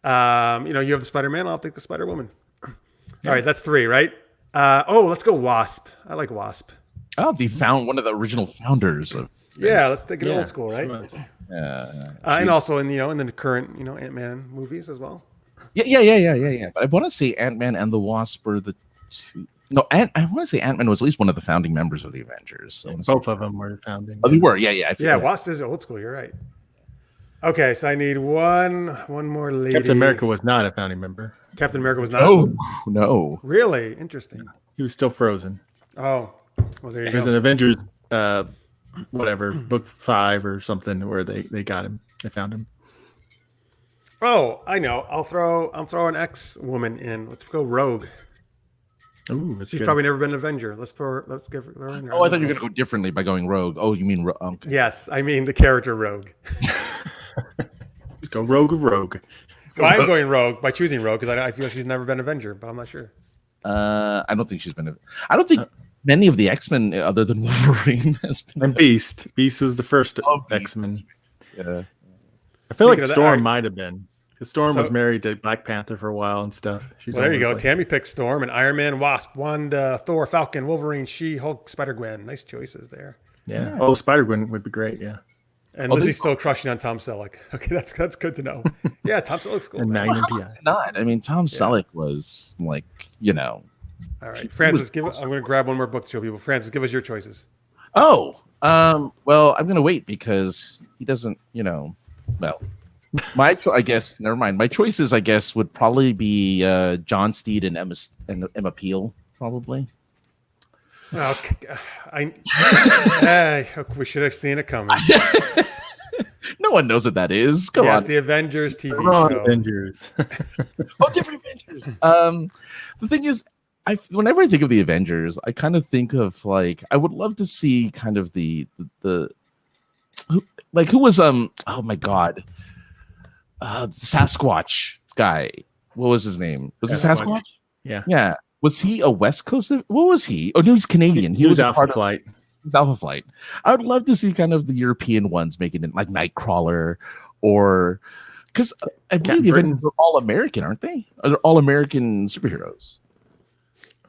You have the Spider-Man. I'll take the Spider-Woman. All right, that's 3, right? Let's go Wasp. I like Wasp. Oh, they found one of the original founders of. Yeah, let's take it old school, right? And also in the current Ant-Man movies as well. Yeah. But I want to say Ant-Man and the Wasp were the two. No, I want to say Ant-Man was at least one of the founding members of the Avengers. So both of them were founding. Oh, they were. Yeah. Wasp is old school. You're right. Okay, so I need one more lady. Captain America was not a founding member. Captain America was not. Oh no. Really interesting. He was still frozen. Oh, well there you It was go. an Avengers, book 5 or something where they got him. They found him. Oh, I know. I'm throwing an X-woman in. Let's go Rogue. Ooh, that's She's good. probably never been an Avenger. Let's give her in there. Oh, I thought you were gonna go differently by going Rogue. Oh, you mean okay. Yes, I mean the character Rogue. Let's go Rogue. So I'm going Rogue by choosing Rogue because I feel she's never been an Avenger, but I'm not sure. I don't think she's been. I don't think many of the X-Men, other than Wolverine, has been. And Beast. Beast was the first Beast. X-Men. Yeah. I feel Speaking like of that, Storm all right. might have been. Because Storm was married to Black Panther for a while and stuff. She's Well, there you all go. over the Tammy picked Storm and Iron Man, Wasp, Wanda, Thor, Falcon, Wolverine, She-Hulk, Spider-Gwen. Nice choices there. place. Yeah. Oh, Spider-Gwen would be great. Yeah. And Lizzie's still crushing on Tom Selleck. Okay, that's good to know. Yeah, Tom Selleck's cool. And man. Magnum PI. Not. I mean, Tom Selleck was like, All right, Francis, I'm going to grab one more book to show people. Francis, give us your choices. Oh, well, I'm gonna wait because he doesn't. Well, I guess never mind. My choices, I guess, would probably be John Steed and Emma Peel, probably. Well, we should have seen it coming. No one knows what that is. Come on. The Avengers TV show. Avengers. Oh, different Avengers. The thing is, whenever I think of the Avengers, I kind of think of like I would love to see kind of the who was oh my god, Sasquatch guy. What was his name? Was it Sasquatch? Yeah. Was he a West Coast? What was he? Oh no, he's Canadian. He was a Alpha part Flight. of Alpha Flight. I would love to see kind of the European ones making it like Nightcrawler, or because I believe the Avengers are all American, aren't they? They're all American superheroes.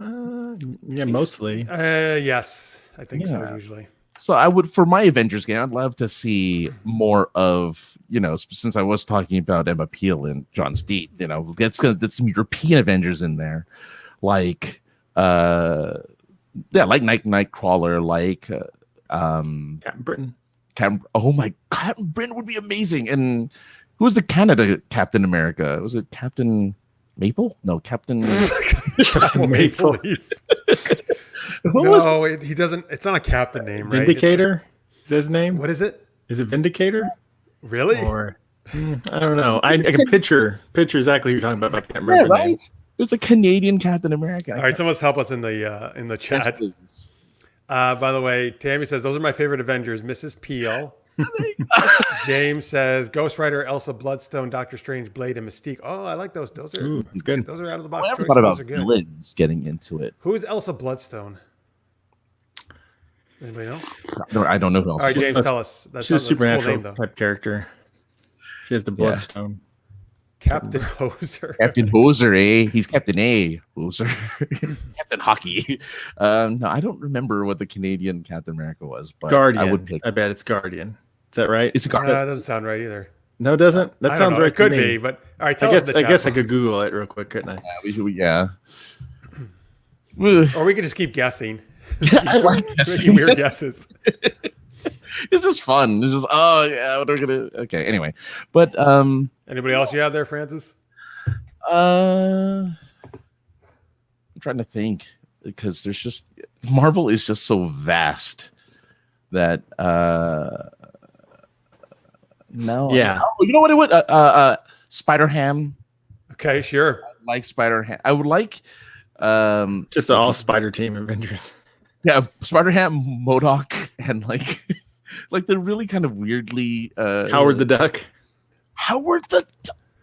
Yeah, mostly. Yes, I think so. Usually. So I would, for my Avengers game, I'd love to see more of, since I was talking about Emma Peel and John Steed, get some European Avengers in there, like Nightcrawler, like Captain Britain. Captain Britain would be amazing. And who was the Canada Captain America? Was it Captain Maple? No, Captain Maple. No, he doesn't. It's not a captain name, right? Vindicator? Is that his name? What is it? Is it Vindicator? Really? Or I don't know. I can picture exactly who you're talking about. But I can't remember. Yeah, the right. name. There's a Canadian Captain America. All right, someone's help us in the chat. Yes, please. By the way, Tammy says those are my favorite Avengers. Mrs. Peel. James says Ghost Rider, Elsa Bloodstone, Doctor Strange, Blade, and Mystique. Oh, I like those. Those are That's good. Those are out of the I box never choices. thought about Those are good. villains getting into it. Who is Elsa Bloodstone? Anybody know? No, I don't know who else. All right, James, tell us. She's a that's supernatural cool name, though. type character. She has the bloodstone. Captain Hoser. Captain Hoser, eh? He's Captain A. Hoser. Captain Hockey. No, I don't remember what the Canadian Captain America was, but Guardian. I would pick. I bet it's Guardian. Is that right? It's a That Guardian. doesn't sound right either. No, it doesn't. That I don't sounds know. right. It could to me. be, but all right. I Tell us in the guess chat I could box. Google it real quick, couldn't I? Yeah. Or we could just keep guessing. I like Making guessing. weird guesses. It's just fun. It's just what are we gonna? Okay. Anyway, but Anybody else you have there, Francis? I'm trying to think because there's just Marvel is just so vast that no. Yeah. Oh, you know what it would Spider Ham. Okay, sure. I like Spider Ham. I would like Just an all spider team Avengers. yeah, Spider Ham, MODOK, and like like the really kind of weirdly Howard the Duck.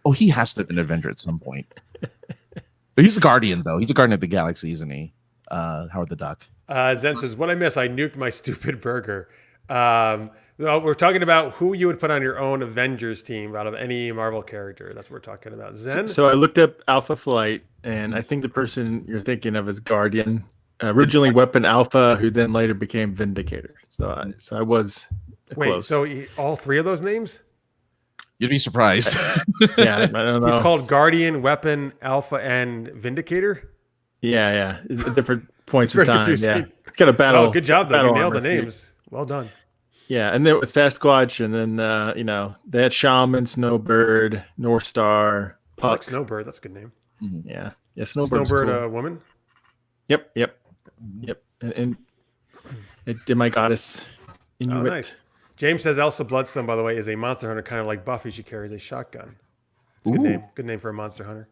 Oh, he has to have been an Avenger at some point. But he's a Guardian though. He's a Guardian of the Galaxy, isn't he? Howard the Duck. Zen says, "What I miss, I nuked my stupid burger." Well, we're talking about who you would put on your own Avengers team out of any Marvel character. That's what we're talking about. Zen. So I looked up Alpha Flight, and I think the person you're thinking of is Guardian. Originally Weapon Alpha, who then later became Vindicator. So I was Wait, close. so all three of those names? You'd be surprised. Yeah, I don't know. He's called Guardian, Weapon, Alpha, and Vindicator. Yeah. Different points It's in very time. confusing. Yeah, it's got a battle. Oh, good job though. You battle nailed the armor suit. names. Well done. Yeah, and then with Sasquatch, and then they had Shaman, Snowbird, North Star, I like Puck. Snowbird. That's a good name. Yeah, Snowbird's Snowbird, cool. a woman. Yep. And my goddess. Oh, Inuit. nice. James says Elsa Bloodstone, by the way, is a monster hunter, kind of like Buffy. She carries a shotgun. It's a good Ooh. name. Good name for a monster hunter.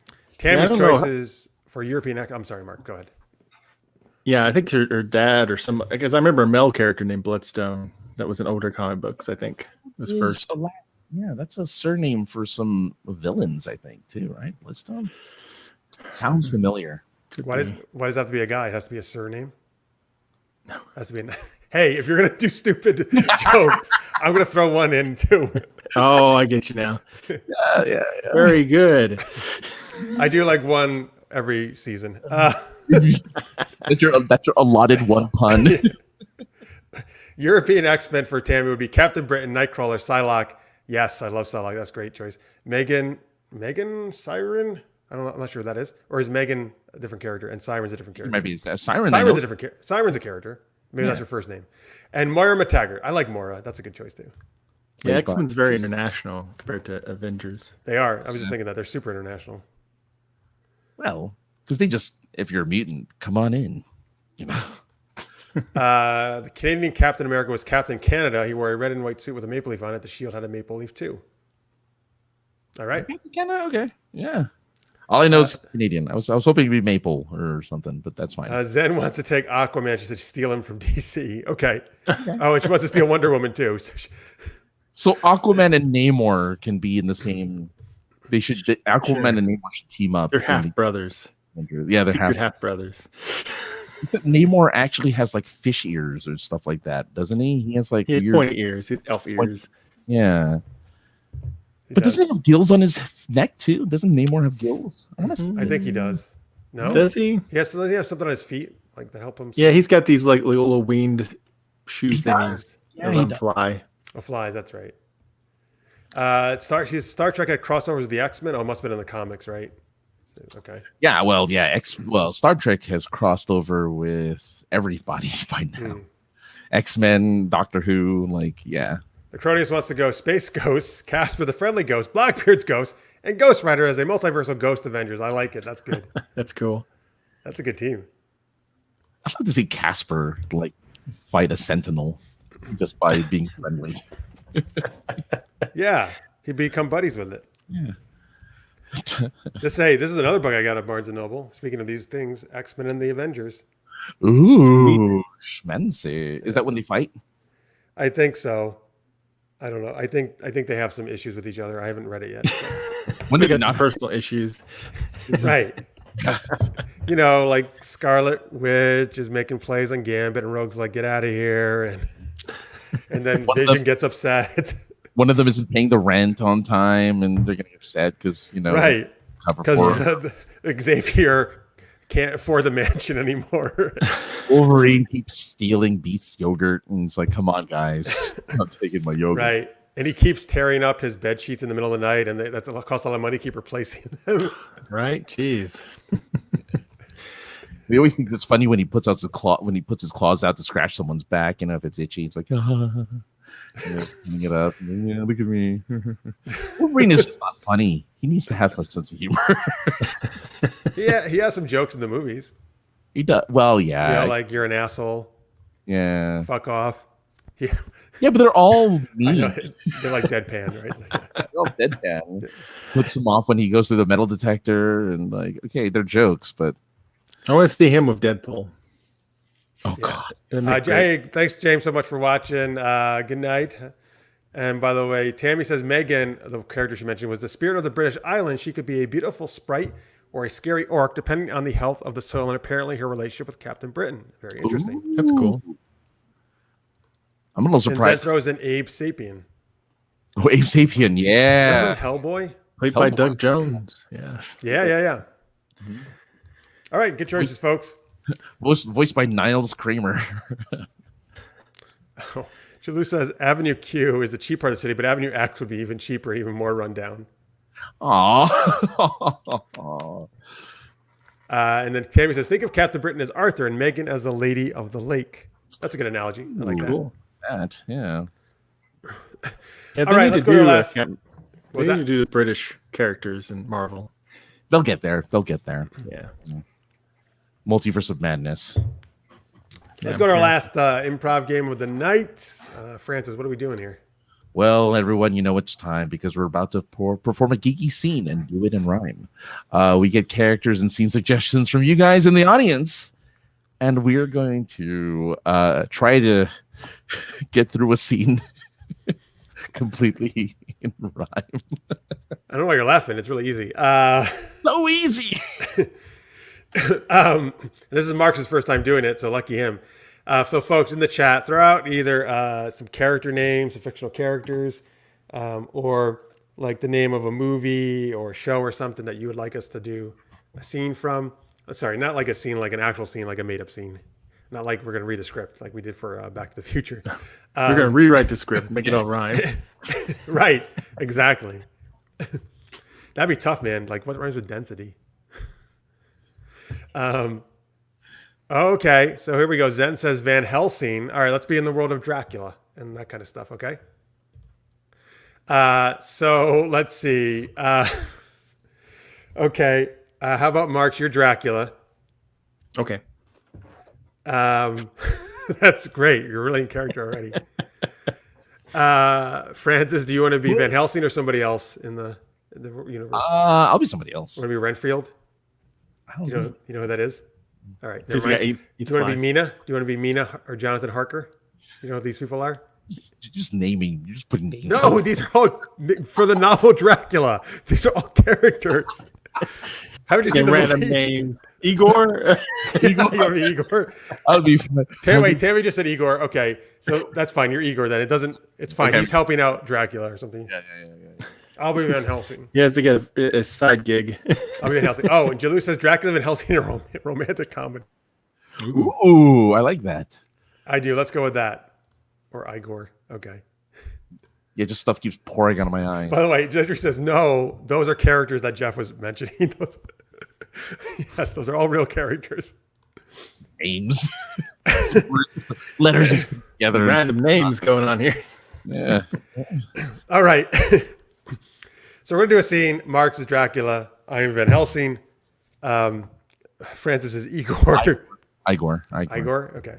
Yeah, I Tammy's don't know. choices for European. I'm sorry, Mark. Go ahead. Yeah, I think her dad or some, because I remember a male character named Bloodstone that was in older comic books. I think was first. Yeah, that's a surname for some villains, I think, too, right? Bloodstone sounds familiar. Why does it have to be a guy? It has to be a surname. No, it has to be. Hey, if you're gonna do stupid jokes, I'm gonna throw one in too. Oh, I get you now. Yeah. Very good. I do like one every season. That's your allotted one pun. European X-Men for Tammy would be Captain Britain, Nightcrawler, Psylocke. Yes, I love Psylocke. That's a great choice. Megan Siren. I'm not sure what that is. Or is Megan a different character and Siren's a different character? Maybe it's Siren. Siren's a different character. Siren's a character. Maybe that's her first name. And Moira McTaggart. I like Moira. That's a good choice too. Yeah, X-Men's very international compared to Avengers. They are. I was just thinking that they're super international. Well, because they just, if you're a mutant, come on in. You know. The Canadian Captain America was Captain Canada. He wore a red and white suit with a maple leaf on it. The shield had a maple leaf too. All right. Okay. Yeah. All I know is Canadian. I was hoping it'd be Maple or something, but that's fine. Zen wants to take Aquaman. She said steal him from DC. Okay. Oh, and she wants to steal Wonder Woman too. So Aquaman and Namor can be in the same. Aquaman and Namor should team up. They're half brothers. Yeah, they're Secret half brothers. Namor actually has like fish ears or stuff like that, doesn't he? He has like He has weird pointy ears. He has elf ears. Yeah. But doesn't he have gills on his neck too? Doesn't Namor have gills? I think he does. No? Does he? He has something on his feet like that help him. Yeah, he's got these like little winged shoe He things does. Yeah, that he let him does. fly. Oh, flies. That's right. Star Trek had crossovers with the X-Men. Oh, it must have been in the comics, right? Okay. Yeah, well, yeah. Star Trek has crossed over with everybody by now. X-Men, Doctor Who, yeah. Acronius wants to go Space Ghost, Casper the Friendly Ghost, Blackbeard's Ghost, and Ghost Rider as a multiversal Ghost Avengers. I like it. That's good. That's cool. That's a good team. I'd like to see Casper fight a Sentinel just by being friendly. Yeah, he'd become buddies with it. Yeah. Just say, this is another book I got at Barnes & Noble. Speaking of these things, X-Men and the Avengers. Ooh, schmancy. Is that when they fight? I think so. I don't know. I think they have some issues with each other. I haven't read it yet. When They did got not some personal issues. Right. Like Scarlet Witch is making plays on Gambit, and Rogue's like, get out of here. And then Vision gets upset. One of them isn't paying the rent on time, and they're getting upset because Right. cover Because for Xavier can't afford the mansion anymore. Wolverine keeps stealing Beast's yogurt, and it's like, come on, guys, I'm not taking my yogurt. Right. And he keeps tearing up his bed sheets in the middle of the night, and that's cost a lot of money to keep replacing them. Right? Jeez. We always think it's funny when he puts out his claws out to scratch someone's back. If it's itchy, it's like, cleaning it up. Yeah, look at me. Wolverine is just not funny. He needs to have a sense of humor. Yeah, he has some jokes in the movies. He does. Well, yeah. Like, you're an asshole. Yeah. Fuck off. Yeah, Yeah, but they're all I mean. know. They're like deadpan, right? It's like, yeah. They're all deadpan. Flips him off when he goes through the metal detector, and like, okay, they're jokes, but I want to see him with Deadpool. oh god. Hey, thanks, James, so much for watching. Good night. And by the way, Tammy says Megan, the character she mentioned, was the spirit of the British island. She could be a beautiful sprite or a scary orc, depending on the health of the soil, and apparently her relationship with Captain Britain. Very interesting. Ooh. That's cool. I'm a little And Zed surprised. throws in Abe Sapien. Oh, Abe Sapien, Is yeah. that from Hellboy? Played by Doug Jones. Yeah. Yeah. All right, good choices, folks. Voiced by Niles Kramer. Oh, Shalu says Avenue Q is the cheap part of the city, but Avenue X would be even cheaper, even more rundown. Aww. And then Tammy says, think of Captain Britain as Arthur and Megan as the Lady of the Lake. That's a good analogy. I like that. Cool. That, yeah. Yeah, All right, let's go to our last. They What's need that? to do the British characters in Marvel. They'll get there. Yeah. Multiverse of Madness. Let's go to our last improv game of the night. Francis, what are we doing here? Well, everyone, you know it's time because we're about to perform a geeky scene and do it in rhyme. We get characters and scene suggestions from you guys in the audience, and we're going to try to get through a scene completely in rhyme. I don't know why you're laughing. It's really easy. So easy. This is Marx's first time doing it, so lucky him. So, folks in the chat, throw out either some character names, some fictional characters, or like the name of a movie or show or something that you would like us to do a scene from. Sorry, not like a scene, like an actual scene, like a made-up scene. Not like we're going to read the script like we did for Back to the Future. We're going to rewrite the script, make it all rhyme. Right, exactly. That'd be tough, man. Like, what rhymes with density? Okay, so here we go. Zen says Van Helsing. All right, let's be in the world of Dracula and that kind of stuff, okay? So let's see. Okay, how about Marx? You're Dracula. Okay. That's great. You're really in character already. Francis, do you want to be Van Helsing or somebody else in the universe? I'll be somebody else. Want to be Renfield? I don't You know. know who that is? All right. He's Never got mind. eight Do you want to be five. Mina? Do you want to be Mina or Jonathan Harker? You know who these people are? Just naming. You're just putting names. No, out. these are all for the novel Dracula. These are all characters. How would you see And the random movie? name. Igor. You want to be Igor? I'll be fine. Tammy just said Igor. Okay, so that's fine. You're Igor then. It's fine. Okay. He's helping out Dracula or something. Yeah. I'll be Van Helsing. He has to get a side gig. I'll be Van Helsing. Oh, and Jalou says Dracula and Helsing are romantic comedy. Ooh, I like that. I do. Let's go with that. Or Igor. Okay. Yeah, just stuff keeps pouring out of my eyes. By the way, Jedrick says no. Those are characters that Jeff was mentioning. Yes, those are all real characters. Names, letters just put together. Random names going on here. Yeah. All right. So we're gonna do a scene. Marx is Dracula. I am Van Helsing. Francis is Igor. Igor. Igor. Okay.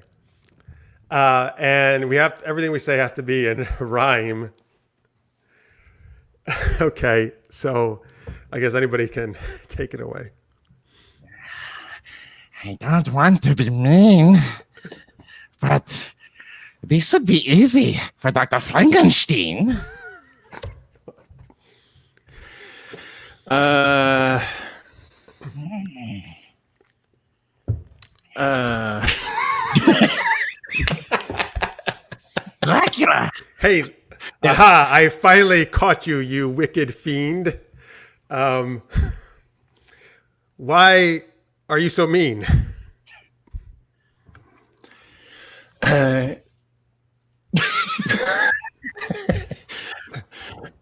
And we have everything we say has to be in rhyme. Okay. So I guess anybody can take it away. I don't want to be mean, but this would be easy for Dr. Frankenstein. Dracula. Hey, aha, I finally caught you, you wicked fiend. Why are you so mean?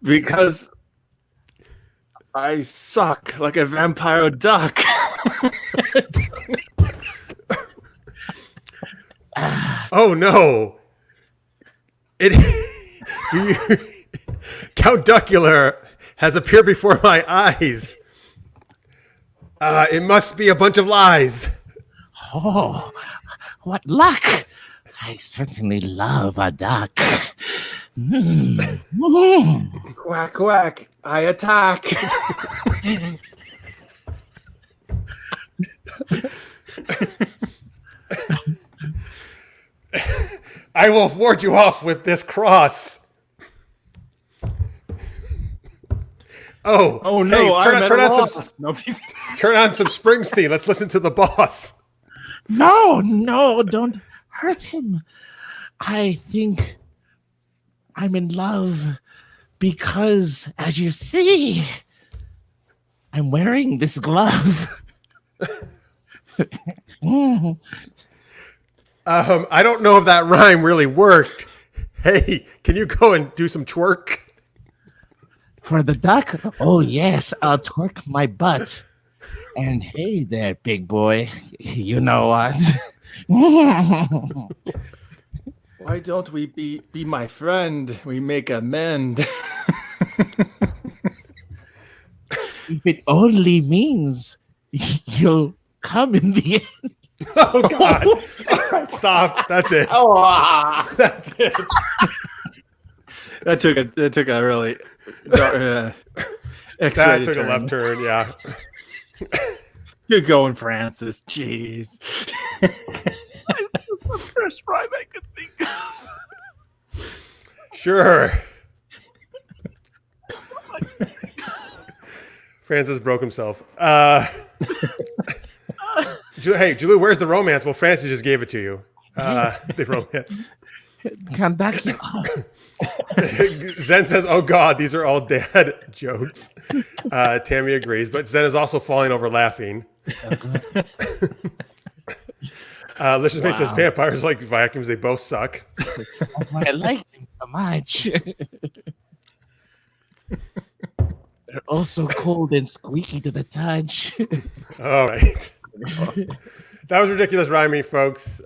Because I suck like a vampire duck. Oh no. Count Duckula has appeared before my eyes. It must be a bunch of lies. Oh, what luck. I certainly love a duck. Mm. Mm. Quack, quack. I attack. I will ward you off with this cross. Oh No, hey, I'm at a on loss. turn on some Springsteen. Let's listen to the boss. No, don't hurt him. I think I'm in love because, as you see, I'm wearing this glove. Mm. I don't know if that rhyme really worked. Hey, can you go and do some twerk? For the duck? Oh, yes, I'll twerk my butt. And hey there, big boy. You know what? Why don't we be my friend? We make amend. If it only means you'll come in the end. Oh God! All right, stop. That's it. That's it. That took a really That X-rated took a turn. left turn. Yeah. You're going, Francis. Jeez. That's the first rhyme I could think of. Sure. Francis broke himself. Hey, Julie, where's the romance? Well, Francis just gave it to you. The romance. Conductor. Zen says, "Oh God, these are all dad jokes." Tammy agrees, but Zen is also falling over laughing. Licious May says, "Vampires like vacuums; they both suck." That's why I like them so much. They're also cold and squeaky to the touch. All right, that was ridiculous rhyming, folks.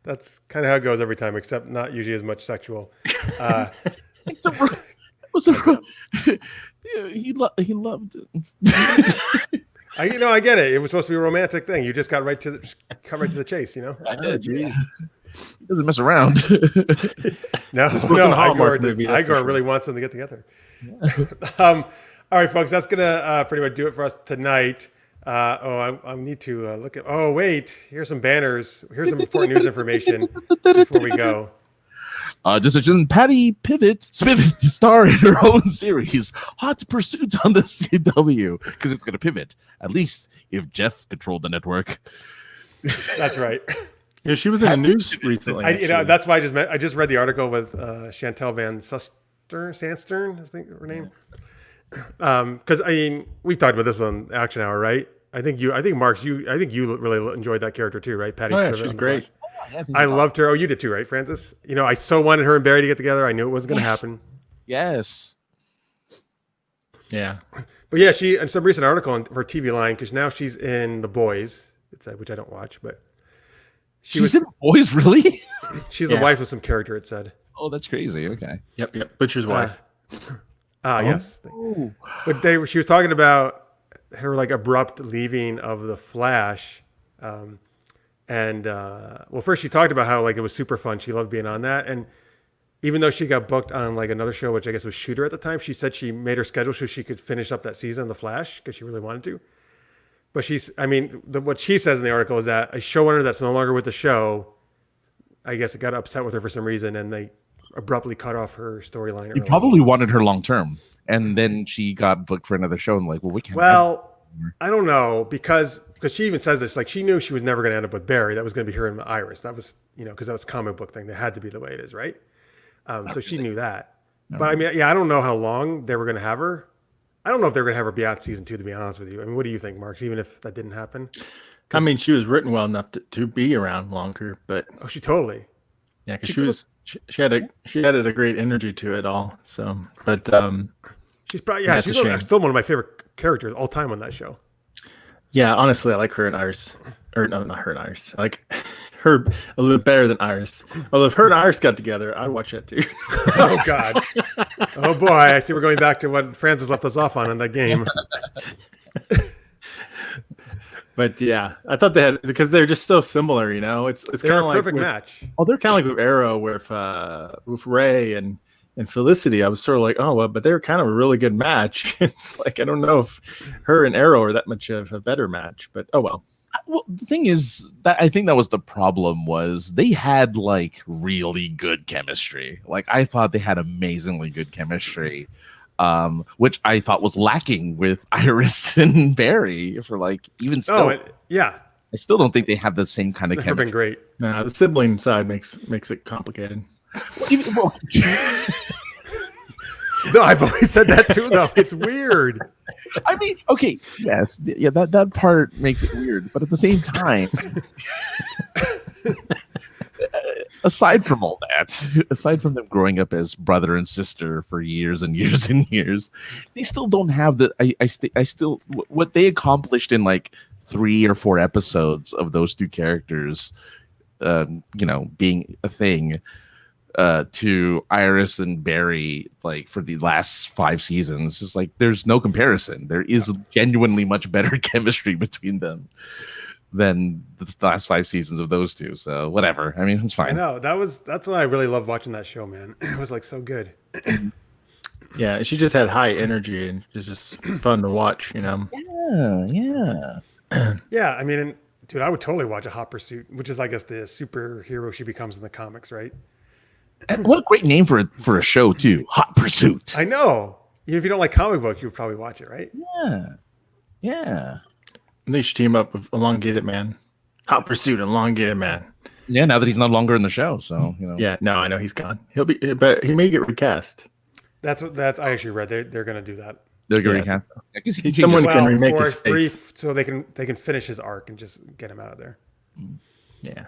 That's kind of how it goes every time, except not usually as much sexual. It's he loved it. I get it. It was supposed to be a romantic thing. You just got right to the chase, you know. I did. Geez. He doesn't mess around. No, wasn't a Hallmark Igor, movie, that's for Igor really wants them to get together. All right, folks, that's gonna pretty much do it for us tonight. I need to look at. Oh, wait, here's some banners. Here's some important news information before we go. Decision: Patty Spivet to star in her own series, Hot Pursuit on the CW, because it's going to pivot. At least if Jeff controlled the network. That's right. Yeah, she was in the news recently. That's why I just read the article with Chantel Van Sandstern, I think her name. Because I mean, we've talked about this on Action Hour, right? I think Marx, you really enjoyed that character too, right? Patty. Oh, yeah, Spivet she's on great. I loved her. Oh, you did too, right, Francis? You know, I so wanted her and Barry to get together. I knew it wasn't going to happen. Yes. Yeah. But yeah, she in some recent article on her TV line, because now she's in The Boys, which I don't watch, but She's in Boys, really? She's the wife of some character. It said. Oh, that's crazy. Okay. Yep. Butcher's wife. Yes. But she was talking about her like abrupt leaving of the Flash. First she talked about how like it was super fun. She loved being on that. And even though she got booked on like another show, which I guess was Shooter at the time, she said she made her schedule so she could finish up that season of The Flash because she really wanted to. But what she says in the article is that a showrunner that's no longer with the show, I guess it got upset with her for some reason and they abruptly cut off her storyline. He probably wanted her long term. And then she got booked for another show and like, well, we can't. Well, I don't know because she even says this, like she knew she was never going to end up with Barry. That was going to be her and Iris. That was, because that was a comic book thing. That had to be the way it is, right? So she knew that. But I mean, I don't know how long they were going to have her. I don't know if they're going to have her be out season 2, to be honest with you. I mean, what do you think, Marks? Even if that didn't happen? I mean, she was written well enough to be around longer, but she totally. Yeah, because she had a great energy to it all. So, but she's probably she's still one of my favorite characters all time on that show. Yeah, honestly, I like her and Iris, or no, not her and Iris. I like her a little bit better than Iris. Although if her and Iris got together, I'd watch that too. Oh God! Oh boy! I see we're going back to what Francis left us off on in that game. But yeah, I thought they had, because they're just so similar, It's They're kind a of like perfect match. Oh, they're kind of like with Arrow with Ray and Felicity. I was sort of like, oh well, but they're kind of a really good match. It's like I don't know if her and Arrow are that much of a better match, but oh well. Well, the thing is that I think that was the problem was they had like really good chemistry. Like I thought they had amazingly good chemistry, which I thought was lacking with Iris and Barry. For like even still, yeah, I still don't think they have the same kind of they've chemistry. been great. No, the sibling side makes it complicated. No, I've always said that too, though. It's weird. I mean, okay, yes, yeah, that part makes it weird, but at the same time, aside from all that, aside from them growing up as brother and sister for years and years and years, they still don't have the. I still what they accomplished in like 3 or 4 episodes of those two characters, being a thing. To Iris and Barry, like for the last 5 seasons, just like there's no comparison. There is genuinely much better chemistry between them than the last 5 seasons of those two. So whatever. I mean, it's fine. I know that's what I really love watching that show, man. It was like so good. Yeah, she just had high energy and it was just fun to watch, Yeah. Yeah, I mean, dude, I would totally watch a Hot Pursuit, which is I guess the superhero she becomes in the comics, right? And what a great name for a show too. Hot Pursuit. I know. If you don't like comic books, you would probably watch it, right? Yeah. And they should team up with Elongated Man. Hot Pursuit, Elongated Man. Yeah, now that he's no longer in the show, so Yeah, no, I know he's gone. But he may get recast. That's I actually read. They're going to do that. they're going Yeah. to recast. Someone can Well, remake for his a face. brief, so they can finish his arc and just get him out of there. Yeah.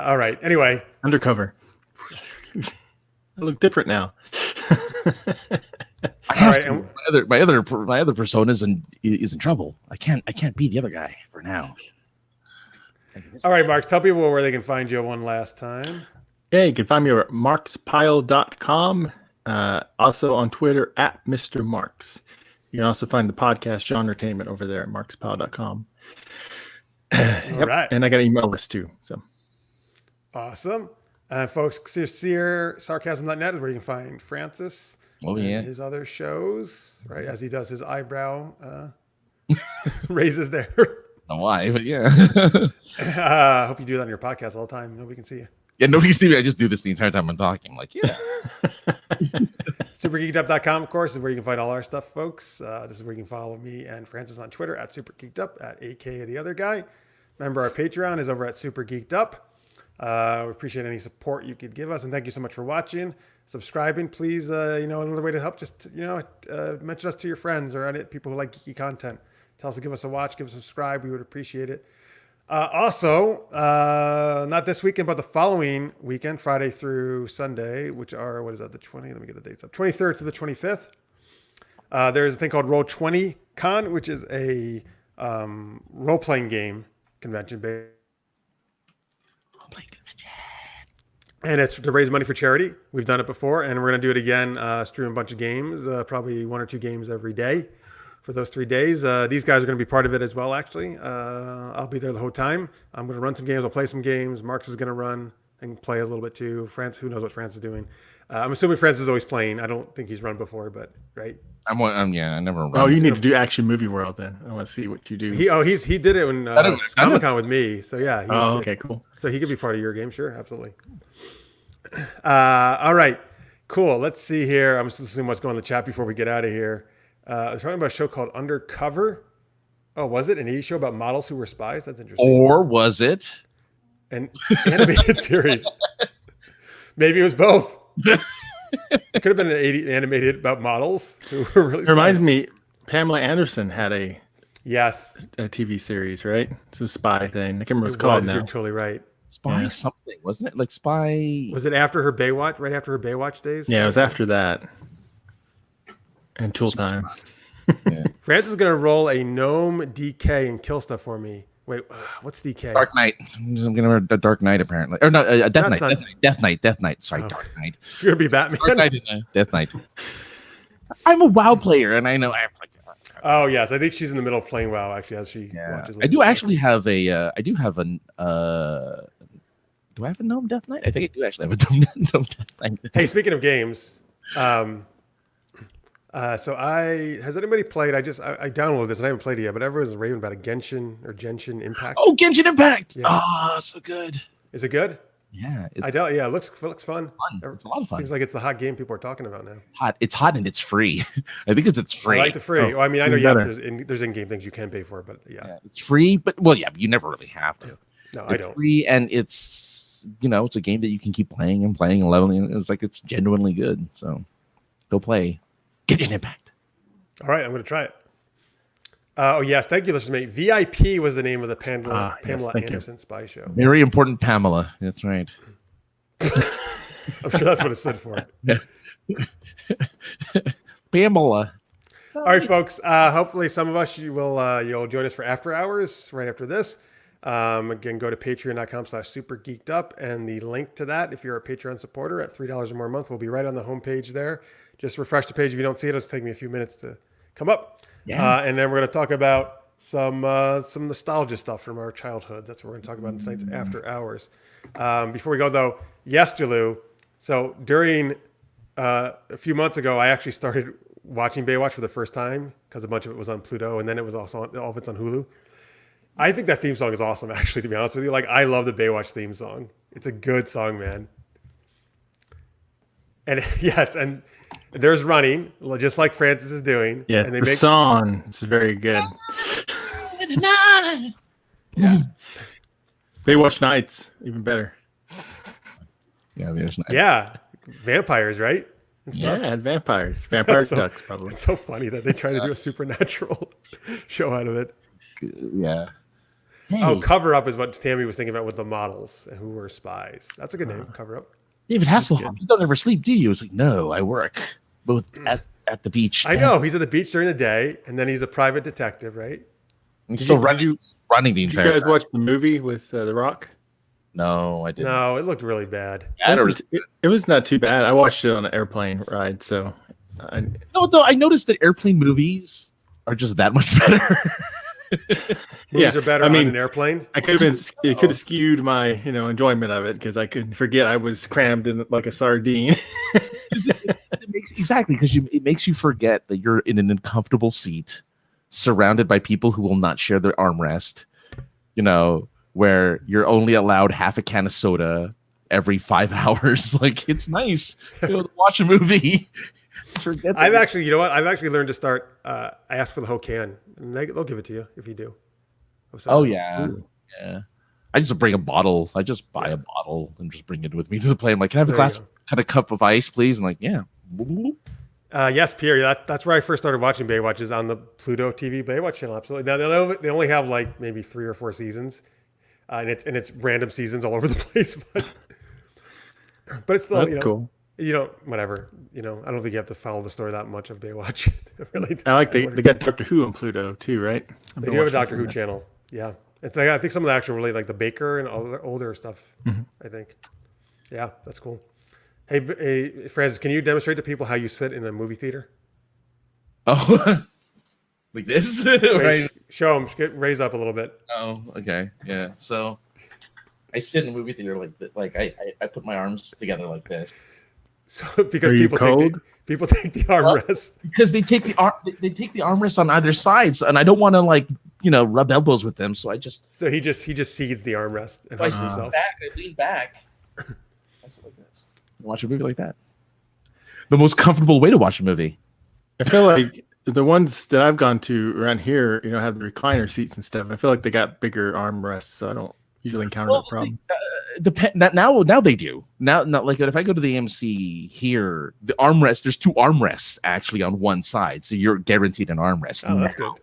All right. Anyway, Undercover. I look different now. all right. And, my other persona is in trouble. I can't be the other guy for now. all right, Mark. Tell people where they can find you one last time. Yeah, you can find me at marxpyle.com. Also on Twitter at Mr. Marx. You can also find the podcast GenreTainment over there at marxpyle.com. All right. And I got an email list too. So Awesome. Folks, sarcasm.net is where you can find Francis and his other shows, right? As he does his eyebrow raises there. Know why, but yeah. Hope you do that on your podcast all the time. Nobody can see you. Yeah, nobody see me. I just do this the entire time I'm talking. Like, yeah. SuperGeekedUp.com, of course, is where you can find all our stuff, folks. This is where you can follow me and Francis on Twitter at SuperGeekedUp, at AK the other guy. Remember, our Patreon is over at Super Geeked Up. We appreciate any support you could give us, and thank you so much for watching, subscribing. Please, another way to help, just mention us to your friends or people who like geeky content. Tell us to give us a watch, give us a subscribe. We would appreciate it. Also, not this weekend, but the following weekend, Friday through Sunday, which are, what is that, the 20th? Let me get the dates up. 23rd to the 25th. There's a thing called Roll20 Con, which is a role-playing game convention. And it's to raise money for charity. We've done it before, and we're going to do it again, stream a bunch of games, probably 1 or 2 games every day for those 3 days. These guys are going to be part of it as well, actually. I'll be there the whole time. I'm going to run some games. I'll play some games. Marx is going to run and play a little bit too. France, who knows what France is doing. I'm assuming France is always playing. I don't think he's run before, but right? I never run. Oh, you need to do Action Movie World then. I want to see what you do. He did it when Comic-Con with me. So yeah. Okay, cool. So he could be part of your game. Sure. Absolutely. All right, cool. Let's see here. I'm just listening to what's going on in the chat before we get out of here. I was talking about a show called Undercover. Oh, was it an 80s show about models who were spies? That's interesting. Or was it an animated series? Maybe it was both. It could have been an 80s animated about models who were really spies. It reminds me, Pamela Anderson had a TV series, right? It's a spy thing. I can't remember what it's called now. You're totally right. Spy something, wasn't it? Like Spy. Was it after her Baywatch? Right after her Baywatch days? Yeah, it was after that. And Tool Time. Yeah. France is going to roll a gnome DK and kill stuff for me. Wait, what's DK? Dark Knight. I'm going to wear a Dark Knight, apparently. Or not, Death Knight. Death Knight. Sorry, Dark Knight. You're going to be Batman? Dark Knight and Death Knight. I'm a WoW player, and I know I have like Oh yes, I think she's in the middle of playing WoW actually as she watches. I do actually have a. I do have an. Do I have a Gnome Death Knight? I think I do actually have a Gnome Death Knight. Hey, speaking of games, so has anybody played? I downloaded this and I haven't played it yet, but everyone's raving about a Genshin Impact. Oh, Genshin Impact! Yeah. Oh, so good. Is it good? Yeah, it's I doubt. Yeah, it looks fun. It's a lot of fun. Seems like it's the hot game people are talking about now. Hot. It's hot and it's free. I think it's free. I like the free. Oh, I mean, I know better. there's in-game things you can pay for, but yeah. It's free, but well, yeah, you never really have to. No, It's I don't. free, and it's it's a game that you can keep playing and playing and leveling. It's genuinely good. So go play. Get an Impact. All right, I'm going to try it. Oh yes, thank you, listeners. Mate. VIP was the name of the Pamela Anderson spy show. Very important, Pamela. That's right. I'm sure that's what it stood for. Pamela. All right, folks. Hopefully, some of us you'll join us for after hours right after this. Again, go to patreon.com/supergeekedup, and the link to that, if you're a Patreon supporter at $3 or more a month, will be right on the homepage there. Just refresh the page if you don't see it. It'll take me a few minutes to come up. Yeah. And then we're going to talk about some nostalgia stuff from our childhood. That's what we're going to talk about in tonight's after hours. Before we go though, yes, Jalou. So during a few months ago, I actually started watching Baywatch for the first time because a bunch of it was on Pluto, and then it was also all of it's on Hulu. I think that theme song is awesome, actually, to be honest with you. Like, I love the Baywatch theme song. It's a good song, man. And yes, and there's running, just like Francis is doing. Yeah, and the song is very good. Yeah. Baywatch Nights, even better. Yeah, there's nice. Yeah, vampires, right? And Yeah, stuff. and vampires. Vampire So- ducks, probably. It's so funny that they try to do a supernatural show out of it. Yeah. Hey, Oh, Cover Up is what Tammy was thinking about with the models and who were spies. That's a good name, Cover Up. David Hasselhoff, you don't ever sleep, do you? It's like, no, I work both at the beach. I know, he's at the beach during the day, and then he's a private detective, right? He's still running the Did you entire guys time. watch the movie with The Rock? No, I didn't. No, it looked really bad. Yeah, It was not too bad. I watched it on an airplane ride, so no, though I noticed that airplane movies are just that much better. Movies are better I mean, on an airplane. I could have been. It could have skewed my enjoyment of it because I couldn't forget I was crammed in like a sardine. Exactly, because it makes you forget that you're in an uncomfortable seat, surrounded by people who will not share their armrest. Where you're only allowed half a can of soda every 5 hours. Like, it's nice to watch a movie. Forget that I've actually, you know what? I've actually learned to start. I ask for the whole can, and they'll give it to you if you do. Oh yeah, yeah. I just bring a bottle. I just buy a bottle and just bring it with me to the plane. I'm like, can I have a There you glass, kind of cup of ice, please? And like, yeah. Yes, Pierre. That's where I first started watching Baywatch, is on the Pluto TV Baywatch channel. Absolutely. Now they only have like maybe 3 or 4 seasons, and it's random seasons all over the place. But it's still That's cool. Whatever. I don't think you have to follow the story that much of Baywatch. Really. I like they got Doctor Who on Pluto too, right? They do have a Doctor Who channel. Yeah, it's like, I think some of the actual really like the Baker and all the older stuff. I think. Yeah, that's cool. Hey, Francis, can you demonstrate to people how you sit in a movie theater? Oh, like this, right? Show them. Raise up a little bit. Oh, okay, yeah. So I sit in a movie theater like that. Like I put my arms together like this. So because Are you people cold? people take the armrest. Because they take the armrests on either sides, and I don't want to rub elbows with them. So I just So he just seeds the armrest and hugs himself. I lean back. I sit like this. Watch a movie like that. The most comfortable way to watch a movie. I feel like the ones that I've gone to around here, have the recliner seats and stuff. I feel like they got bigger armrests, so I don't usually encounter that problem. Now they do. Now, not like if I go to the AMC here, the armrest, there's 2 armrests actually on one side, so you're guaranteed an armrest. Oh, that's good.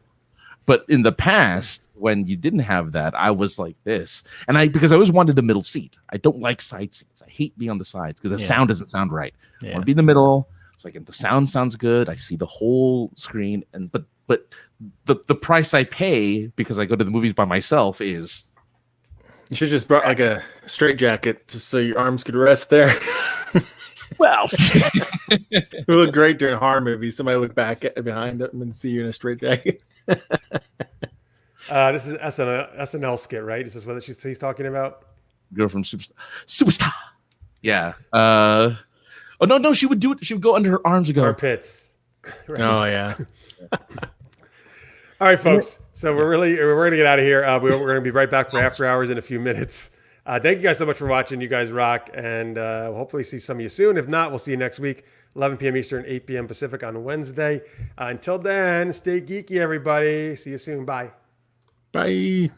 But in the past, when you didn't have that, I was like this, and because I always wanted a middle seat. I don't like side seats. I hate being on the sides because the sound doesn't sound right. I want to be in the middle. It's like the sound sounds good. I see the whole screen, but the price I pay because I go to the movies by myself is. You should just brought like a straight jacket just so your arms could rest there. Well, It would look great during horror movies. Somebody look back behind them and see you in a straight jacket. This is SNL skit, right? Is this what he's talking about? girl from Superstar. Yeah. Oh no, she would do it. She would go under her arms and go. Armpits. Right. Oh yeah. All right, folks. So we're gonna get out of here. We're gonna be right back for After Hours in a few minutes. Thank you guys so much for watching. You guys rock, and we'll hopefully see some of you soon. If not, we'll see you next week, 11 p.m. Eastern, 8 p.m. Pacific on Wednesday. Until then, stay geeky, everybody. See you soon. Bye. Bye.